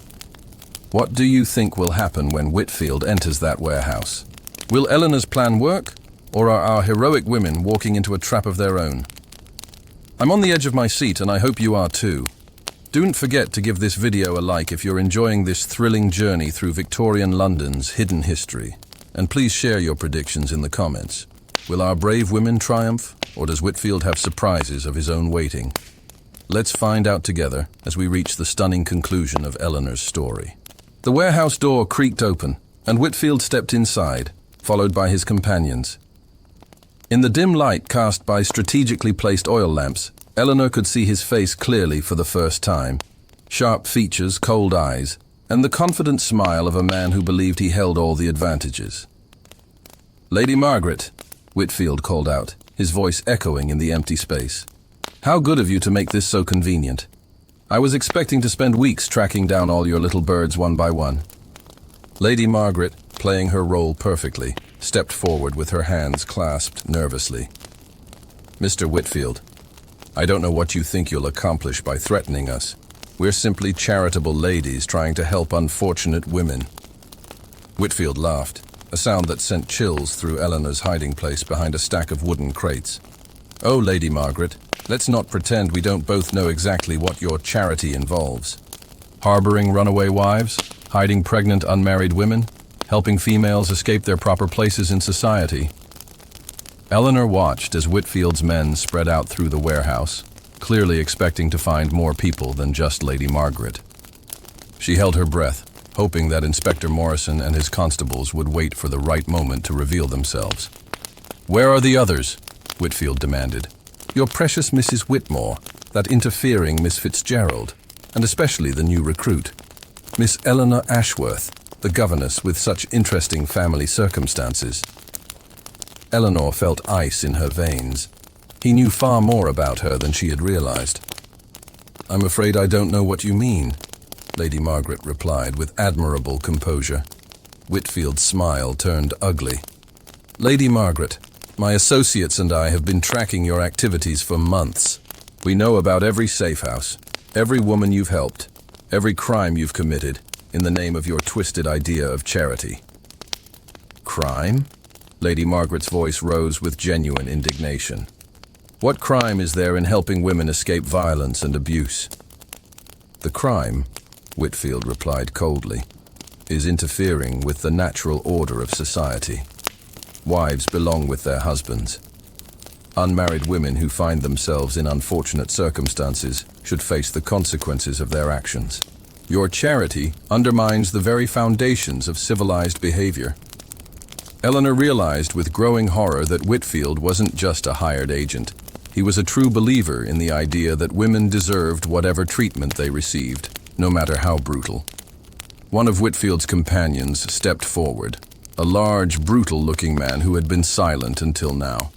What do you think will happen when Whitfield enters that warehouse? Will Eleanor's plan work, or are our heroic women walking into a trap of their own? I'm on the edge of my seat, and I hope you are too. Don't forget to give this video a like if you're enjoying this thrilling journey through Victorian London's hidden history, and please share your predictions in the comments. Will our brave women triumph, or does Whitfield have surprises of his own waiting? Let's find out together as we reach the stunning conclusion of Eleanor's story. The warehouse door creaked open, and Whitfield stepped inside, followed by his companions. In the dim light cast by strategically placed oil lamps, Eleanor could see his face clearly for the first time. Sharp features, cold eyes, and the confident smile of a man who believed he held all the advantages. "Lady Margaret," Whitfield called out, his voice echoing in the empty space. "How good of you to make this so convenient. I was expecting to spend weeks tracking down all your little birds one by one." Lady Margaret, playing her role perfectly, stepped forward with her hands clasped nervously. "Mr. Whitfield, I don't know what you think you'll accomplish by threatening us. We're simply charitable ladies trying to help unfortunate women." Whitfield laughed, a sound that sent chills through Eleanor's hiding place behind a stack of wooden crates. "Oh, Lady Margaret, let's not pretend we don't both know exactly what your charity involves. Harboring runaway wives, hiding pregnant unmarried women, helping females escape their proper places in society." Eleanor watched as Whitfield's men spread out through the warehouse, clearly expecting to find more people than just Lady Margaret. She held her breath, hoping that Inspector Morrison and his constables would wait for the right moment to reveal themselves. "Where are the others?" Whitfield demanded. "Your precious Mrs. Whitmore, that interfering Miss Fitzgerald, and especially the new recruit, Miss Eleanor Ashworth, the governess with such interesting family circumstances." Eleanor felt ice in her veins. He knew far more about her than she had realized. "I'm afraid I don't know what you mean," Lady Margaret replied with admirable composure. Whitfield's smile turned ugly. "Lady Margaret, my associates and I have been tracking your activities for months. We know about every safe house, every woman you've helped, every crime you've committed, in the name of your twisted idea of charity." "Crime?" Lady Margaret's voice rose with genuine indignation. "What crime is there in helping women escape violence and abuse?" "The crime," Whitfield replied coldly, "is interfering with the natural order of society. Wives belong with their husbands. Unmarried women who find themselves in unfortunate circumstances should face the consequences of their actions. Your charity undermines the very foundations of civilized behavior." Eleanor realized with growing horror that Whitfield wasn't just a hired agent. He was a true believer in the idea that women deserved whatever treatment they received, no matter how brutal. One of Whitfield's companions stepped forward, a large, brutal-looking man who had been silent until now.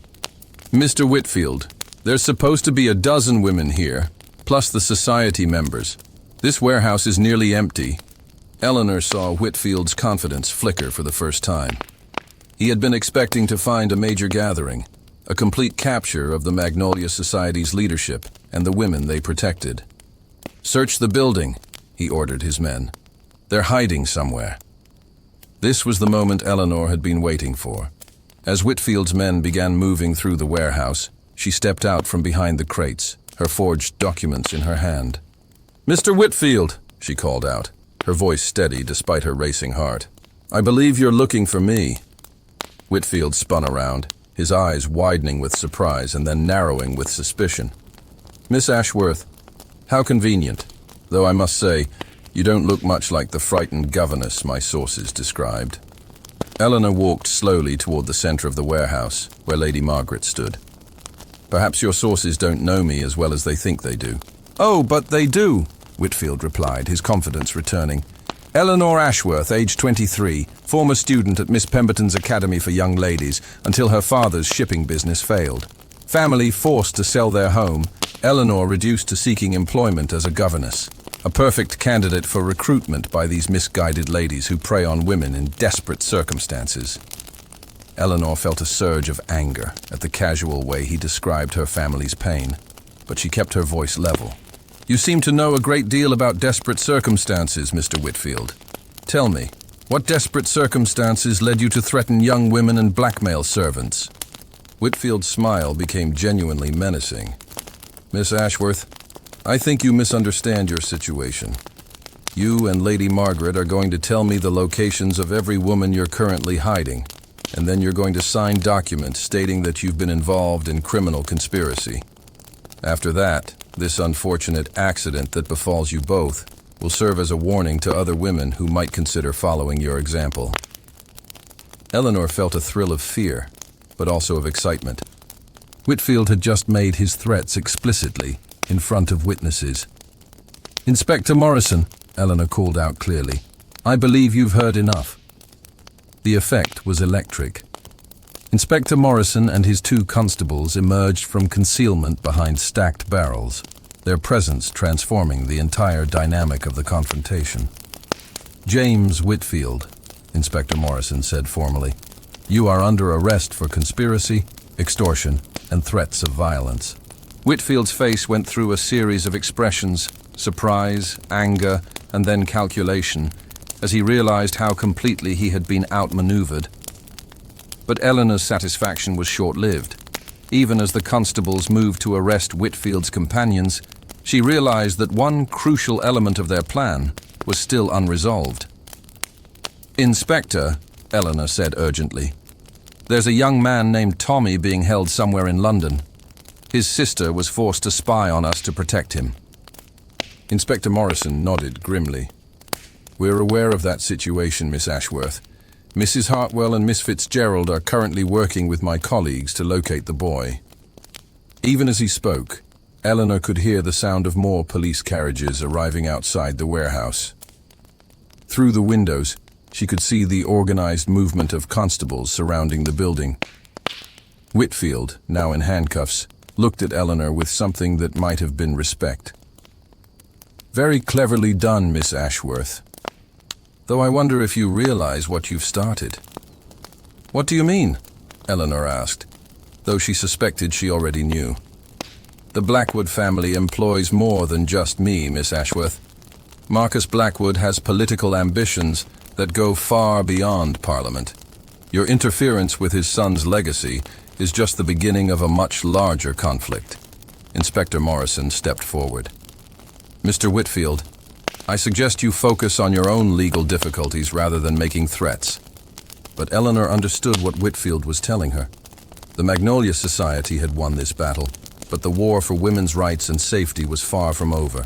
"Mr. Whitfield, there's supposed to be a dozen women here, plus the society members. This warehouse is nearly empty." Eleanor saw Whitfield's confidence flicker for the first time. He had been expecting to find a major gathering, a complete capture of the Magnolia Society's leadership and the women they protected. "Search the building," he ordered his men. "They're hiding somewhere." This was the moment Eleanor had been waiting for. As Whitfield's men began moving through the warehouse, she stepped out from behind the crates, her forged documents in her hand. "Mr. Whitfield," she called out, her voice steady despite her racing heart. "I believe you're looking for me." Whitfield spun around, his eyes widening with surprise and then narrowing with suspicion. "Miss Ashworth, how convenient. Though I must say, you don't look much like the frightened governess my sources described." Eleanor walked slowly toward the center of the warehouse, where Lady Margaret stood. "Perhaps your sources don't know me as well as they think they do." "Oh, but they do," Whitfield replied, his confidence returning. "Eleanor Ashworth, age 23, former student at Miss Pemberton's Academy for Young Ladies until her father's shipping business failed. Family forced to sell their home, Eleanor reduced to seeking employment as a governess. A perfect candidate for recruitment by these misguided ladies who prey on women in desperate circumstances." Eleanor felt a surge of anger at the casual way he described her family's pain, but she kept her voice level. "You seem to know a great deal about desperate circumstances, Mr. Whitfield. Tell me, what desperate circumstances led you to threaten young women and blackmail servants?" Whitfield's smile became genuinely menacing. "Miss Ashworth, I think you misunderstand your situation. You and Lady Margaret are going to tell me the locations of every woman you're currently hiding. and then you're going to sign documents stating that you've been involved in criminal conspiracy. After that, this unfortunate accident that befalls you both will serve as a warning to other women who might consider following your example." Eleanor felt a thrill of fear, but also of excitement. Whitfield had just made his threats explicitly in front of witnesses. "Inspector Morrison," Eleanor called out clearly, "I believe you've heard enough." The effect was electric. Inspector Morrison and his 2 constables emerged from concealment behind stacked barrels, their presence transforming the entire dynamic of the confrontation. "James Whitfield," Inspector Morrison said formally, "you are under arrest for conspiracy, extortion, and threats of violence." Whitfield's face went through a series of expressions: surprise, anger, and then calculation, as he realized how completely he had been outmaneuvered. But Eleanor's satisfaction was short-lived. Even as the constables moved to arrest Whitfield's companions, she realized that one crucial element of their plan was still unresolved. "Inspector," Eleanor said urgently, "there's a young man named Tommy being held somewhere in London. His sister was forced to spy on us to protect him." Inspector Morrison nodded grimly. "We're aware of that situation, Miss Ashworth. Mrs. Hartwell and Miss Fitzgerald are currently working with my colleagues to locate the boy." Even as he spoke, Eleanor could hear the sound of more police carriages arriving outside the warehouse. Through the windows, she could see the organized movement of constables surrounding the building. Whitfield, now in handcuffs, looked at Eleanor with something that might have been respect. "Very cleverly done, Miss Ashworth. Though I wonder if you realize what you've started." "What do you mean?" Eleanor asked, though she suspected she already knew. "The Blackwood family employs more than just me, Miss Ashworth. Marcus Blackwood has political ambitions that go far beyond Parliament. Your interference with his son's legacy is just the beginning of a much larger conflict." Inspector Morrison stepped forward. "Mr. Whitfield, I suggest you focus on your own legal difficulties rather than making threats." But Eleanor understood what Whitfield was telling her. The Magnolia Society had won this battle, but the war for women's rights and safety was far from over.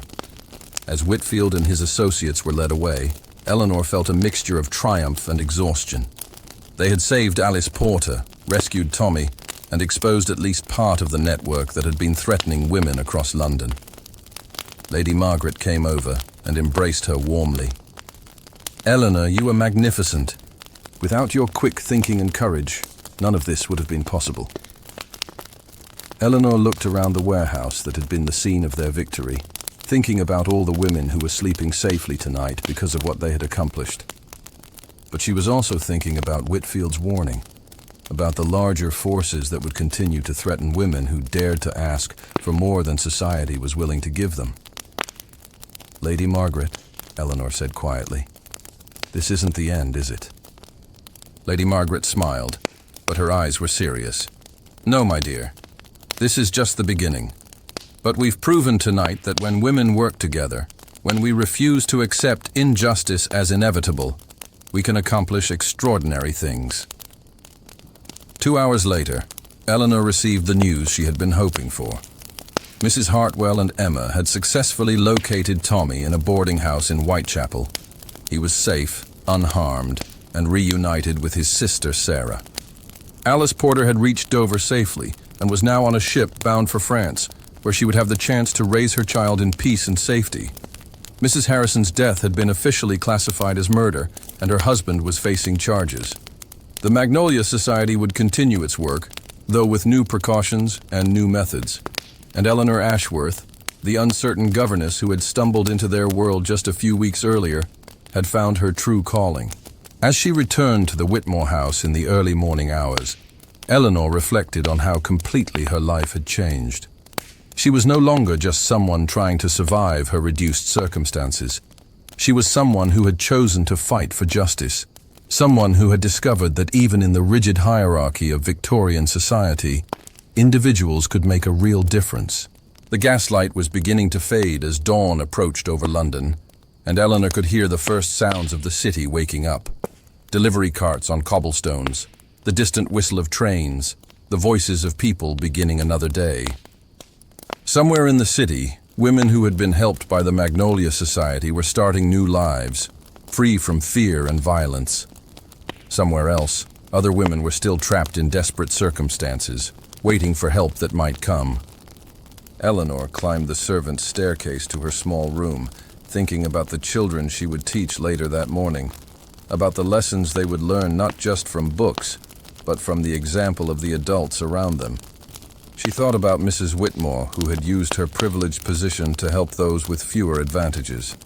As Whitfield and his associates were led away, Eleanor felt a mixture of triumph and exhaustion. They had saved Alice Porter, rescued Tommy, and exposed at least part of the network that had been threatening women across London. Lady Margaret came over and embraced her warmly. "Eleanor, you were magnificent. Without your quick thinking and courage, none of this would have been possible." Eleanor looked around the warehouse that had been the scene of their victory, thinking about all the women who were sleeping safely tonight because of what they had accomplished. But she was also thinking about Whitfield's warning, about the larger forces that would continue to threaten women who dared to ask for more than society was willing to give them. "Lady Margaret," Eleanor said quietly, "this isn't the end, is it?" Lady Margaret smiled, but her eyes were serious. "No, my dear. This is just the beginning. But we've proven tonight that when women work together, when we refuse to accept injustice as inevitable, we can accomplish extraordinary things." 2 hours later, Eleanor received the news she had been hoping for. Mrs. Hartwell and Emma had successfully located Tommy in a boarding house in Whitechapel. He was safe, unharmed, and reunited with his sister Sarah. Alice Porter had reached Dover safely and was now on a ship bound for France, where she would have the chance to raise her child in peace and safety. Mrs. Harrison's death had been officially classified as murder, and her husband was facing charges. The Magnolia Society would continue its work, though with new precautions and new methods. And Eleanor Ashworth, the uncertain governess who had stumbled into their world just a few weeks earlier, had found her true calling. As she returned to the Whitmore house in the early morning hours, Eleanor reflected on how completely her life had changed. She was no longer just someone trying to survive her reduced circumstances. She was someone who had chosen to fight for justice, someone who had discovered that even in the rigid hierarchy of Victorian society, individuals could make a real difference. The gaslight was beginning to fade as dawn approached over London, and Eleanor could hear the first sounds of the city waking up. Delivery carts on cobblestones, the distant whistle of trains, the voices of people beginning another day. Somewhere in the city, women who had been helped by the Magnolia Society were starting new lives, free from fear and violence. Somewhere else, other women were still trapped in desperate circumstances, waiting for help that might come. Eleanor climbed the servants' staircase to her small room, thinking about the children she would teach later that morning, about the lessons they would learn not just from books, but from the example of the adults around them. She thought about Mrs. Whitmore, who had used her privileged position to help those with fewer advantages,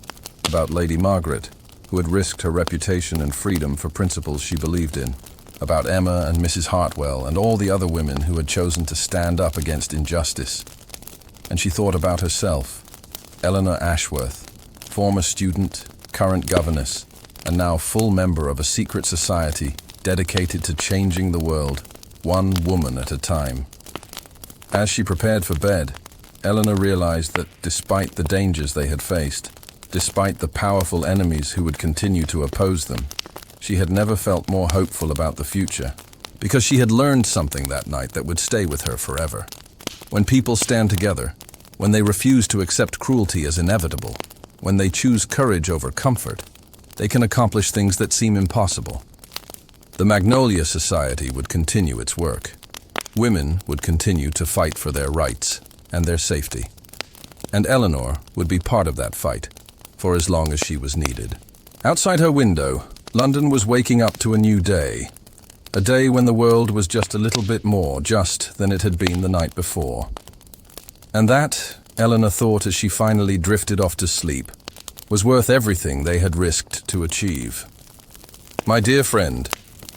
about Lady Margaret, who had risked her reputation and freedom for principles she believed in, about Emma and Mrs. Hartwell and all the other women who had chosen to stand up against injustice. And she thought about herself, Eleanor Ashworth, former student, current governess, and now full member of a secret society dedicated to changing the world, one woman at a time. As she prepared for bed, Eleanor realized that despite the dangers they had faced, despite the powerful enemies who would continue to oppose them, she had never felt more hopeful about the future, because she had learned something that night that would stay with her forever. When people stand together, when they refuse to accept cruelty as inevitable, when they choose courage over comfort, they can accomplish things that seem impossible. The Magnolia Society would continue its work. Women would continue to fight for their rights and their safety. And Eleanor would be part of that fight, for as long as she was needed. Outside her window, London was waking up to a new day. A day when the world was just a little bit more just than it had been the night before. And that, Eleanor thought as she finally drifted off to sleep, was worth everything they had risked to achieve. My dear friend,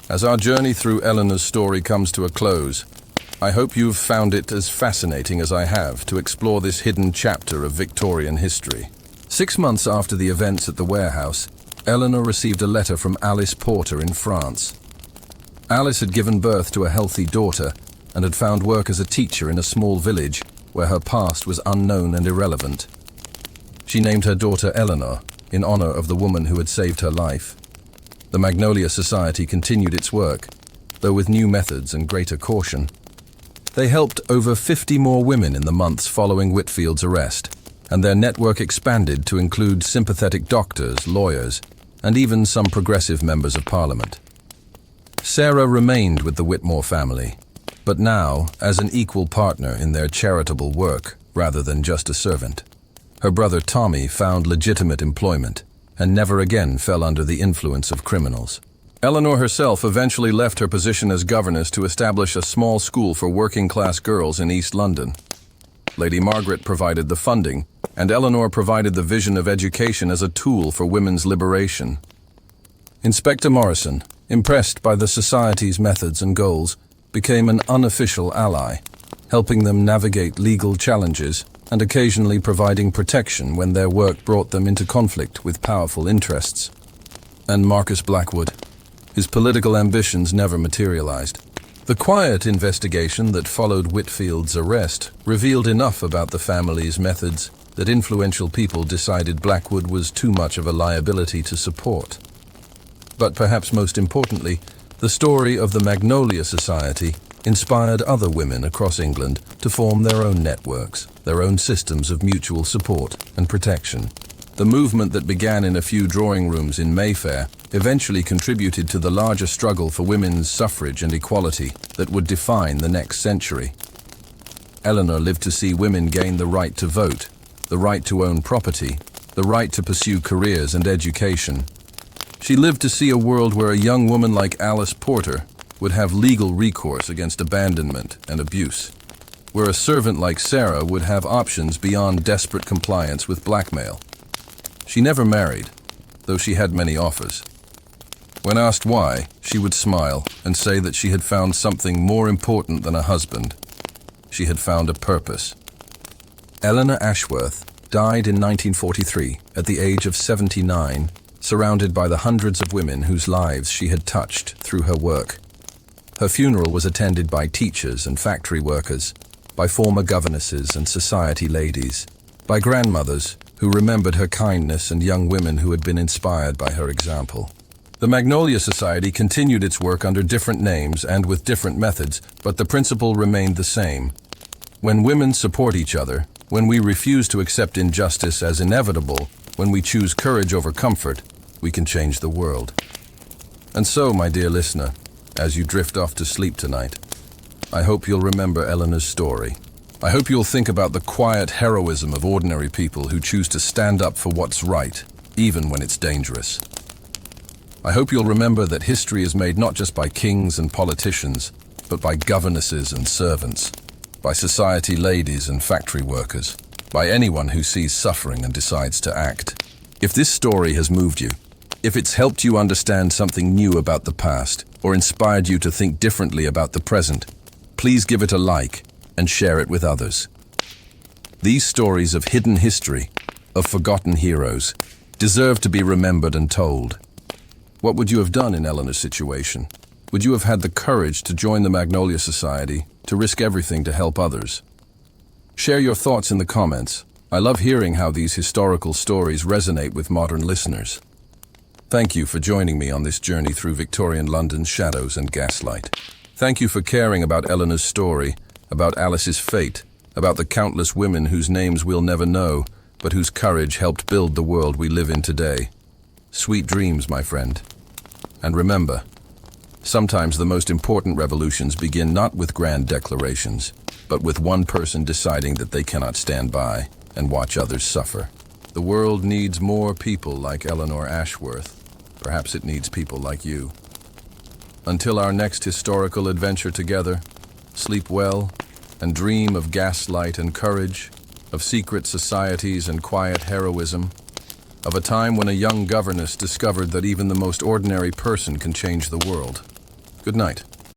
as our journey through Eleanor's story comes to a close, I hope you've found it as fascinating as I have to explore this hidden chapter of Victorian history. 6 months after the events at the warehouse, Eleanor received a letter from Alice Porter in France. Alice had given birth to a healthy daughter and had found work as a teacher in a small village where her past was unknown and irrelevant. She named her daughter Eleanor in honor of the woman who had saved her life. The Magnolia Society continued its work, though with new methods and greater caution. They helped over 50 more women in the months following Whitfield's arrest, and their network expanded to include sympathetic doctors, lawyers, and even some progressive members of Parliament. Sarah remained with the Whitmore family, but now as an equal partner in their charitable work rather than just a servant. Her brother Tommy found legitimate employment and never again fell under the influence of criminals. Eleanor herself eventually left her position as governess to establish a small school for working-class girls in East London. Lady Margaret provided the funding, and Eleanor provided the vision of education as a tool for women's liberation. Inspector Morrison, impressed by the Society's methods and goals, became an unofficial ally, helping them navigate legal challenges and occasionally providing protection when their work brought them into conflict with powerful interests. And Marcus Blackwood. His political ambitions never materialized. The quiet investigation that followed Whitfield's arrest revealed enough about the family's methods that influential people decided Blackwood was too much of a liability to support. But perhaps most importantly, the story of the Magnolia Society inspired other women across England to form their own networks, their own systems of mutual support and protection. The movement that began in a few drawing rooms in Mayfair eventually contributed to the larger struggle for women's suffrage and equality that would define the next century. Eleanor lived to see women gain the right to vote, the right to own property, the right to pursue careers and education. She lived to see a world where a young woman like Alice Porter would have legal recourse against abandonment and abuse, where a servant like Sarah would have options beyond desperate compliance with blackmail. She never married, though she had many offers. When asked why, she would smile and say that she had found something more important than a husband. She had found a purpose. Eleanor Ashworth died in 1943 at the age of 79, surrounded by the hundreds of women whose lives she had touched through her work. Her funeral was attended by teachers and factory workers, by former governesses and society ladies, by grandmothers who remembered her kindness and young women who had been inspired by her example. The Magnolia Society continued its work under different names and with different methods, but the principle remained the same. When women support each other, when we refuse to accept injustice as inevitable, when we choose courage over comfort, we can change the world. And so, my dear listener, as you drift off to sleep tonight, I hope you'll remember Eleanor's story. I hope you'll think about the quiet heroism of ordinary people who choose to stand up for what's right, even when it's dangerous. I hope you'll remember that history is made not just by kings and politicians, but by governesses and servants, by society ladies and factory workers, by anyone who sees suffering and decides to act. If this story has moved you, if it's helped you understand something new about the past, or inspired you to think differently about the present, please give it a like and share it with others. These stories of hidden history, of forgotten heroes, deserve to be remembered and told. What would you have done in Eleanor's situation? Would you have had the courage to join the Magnolia Society, to risk everything to help others? Share your thoughts in the comments. I love hearing how these historical stories resonate with modern listeners. Thank you for joining me on this journey through Victorian London's shadows and gaslight. Thank you for caring about Eleanor's story, about Alice's fate, about the countless women whose names we'll never know, but whose courage helped build the world we live in today. Sweet dreams, my friend. And remember, sometimes the most important revolutions begin not with grand declarations, but with one person deciding that they cannot stand by and watch others suffer. The world needs more people like Eleanor Ashworth. Perhaps it needs people like you. Until our next historical adventure together, sleep well and dream of gaslight and courage, of secret societies and quiet heroism, of a time when a young governess discovered that even the most ordinary person can change the world. Good night.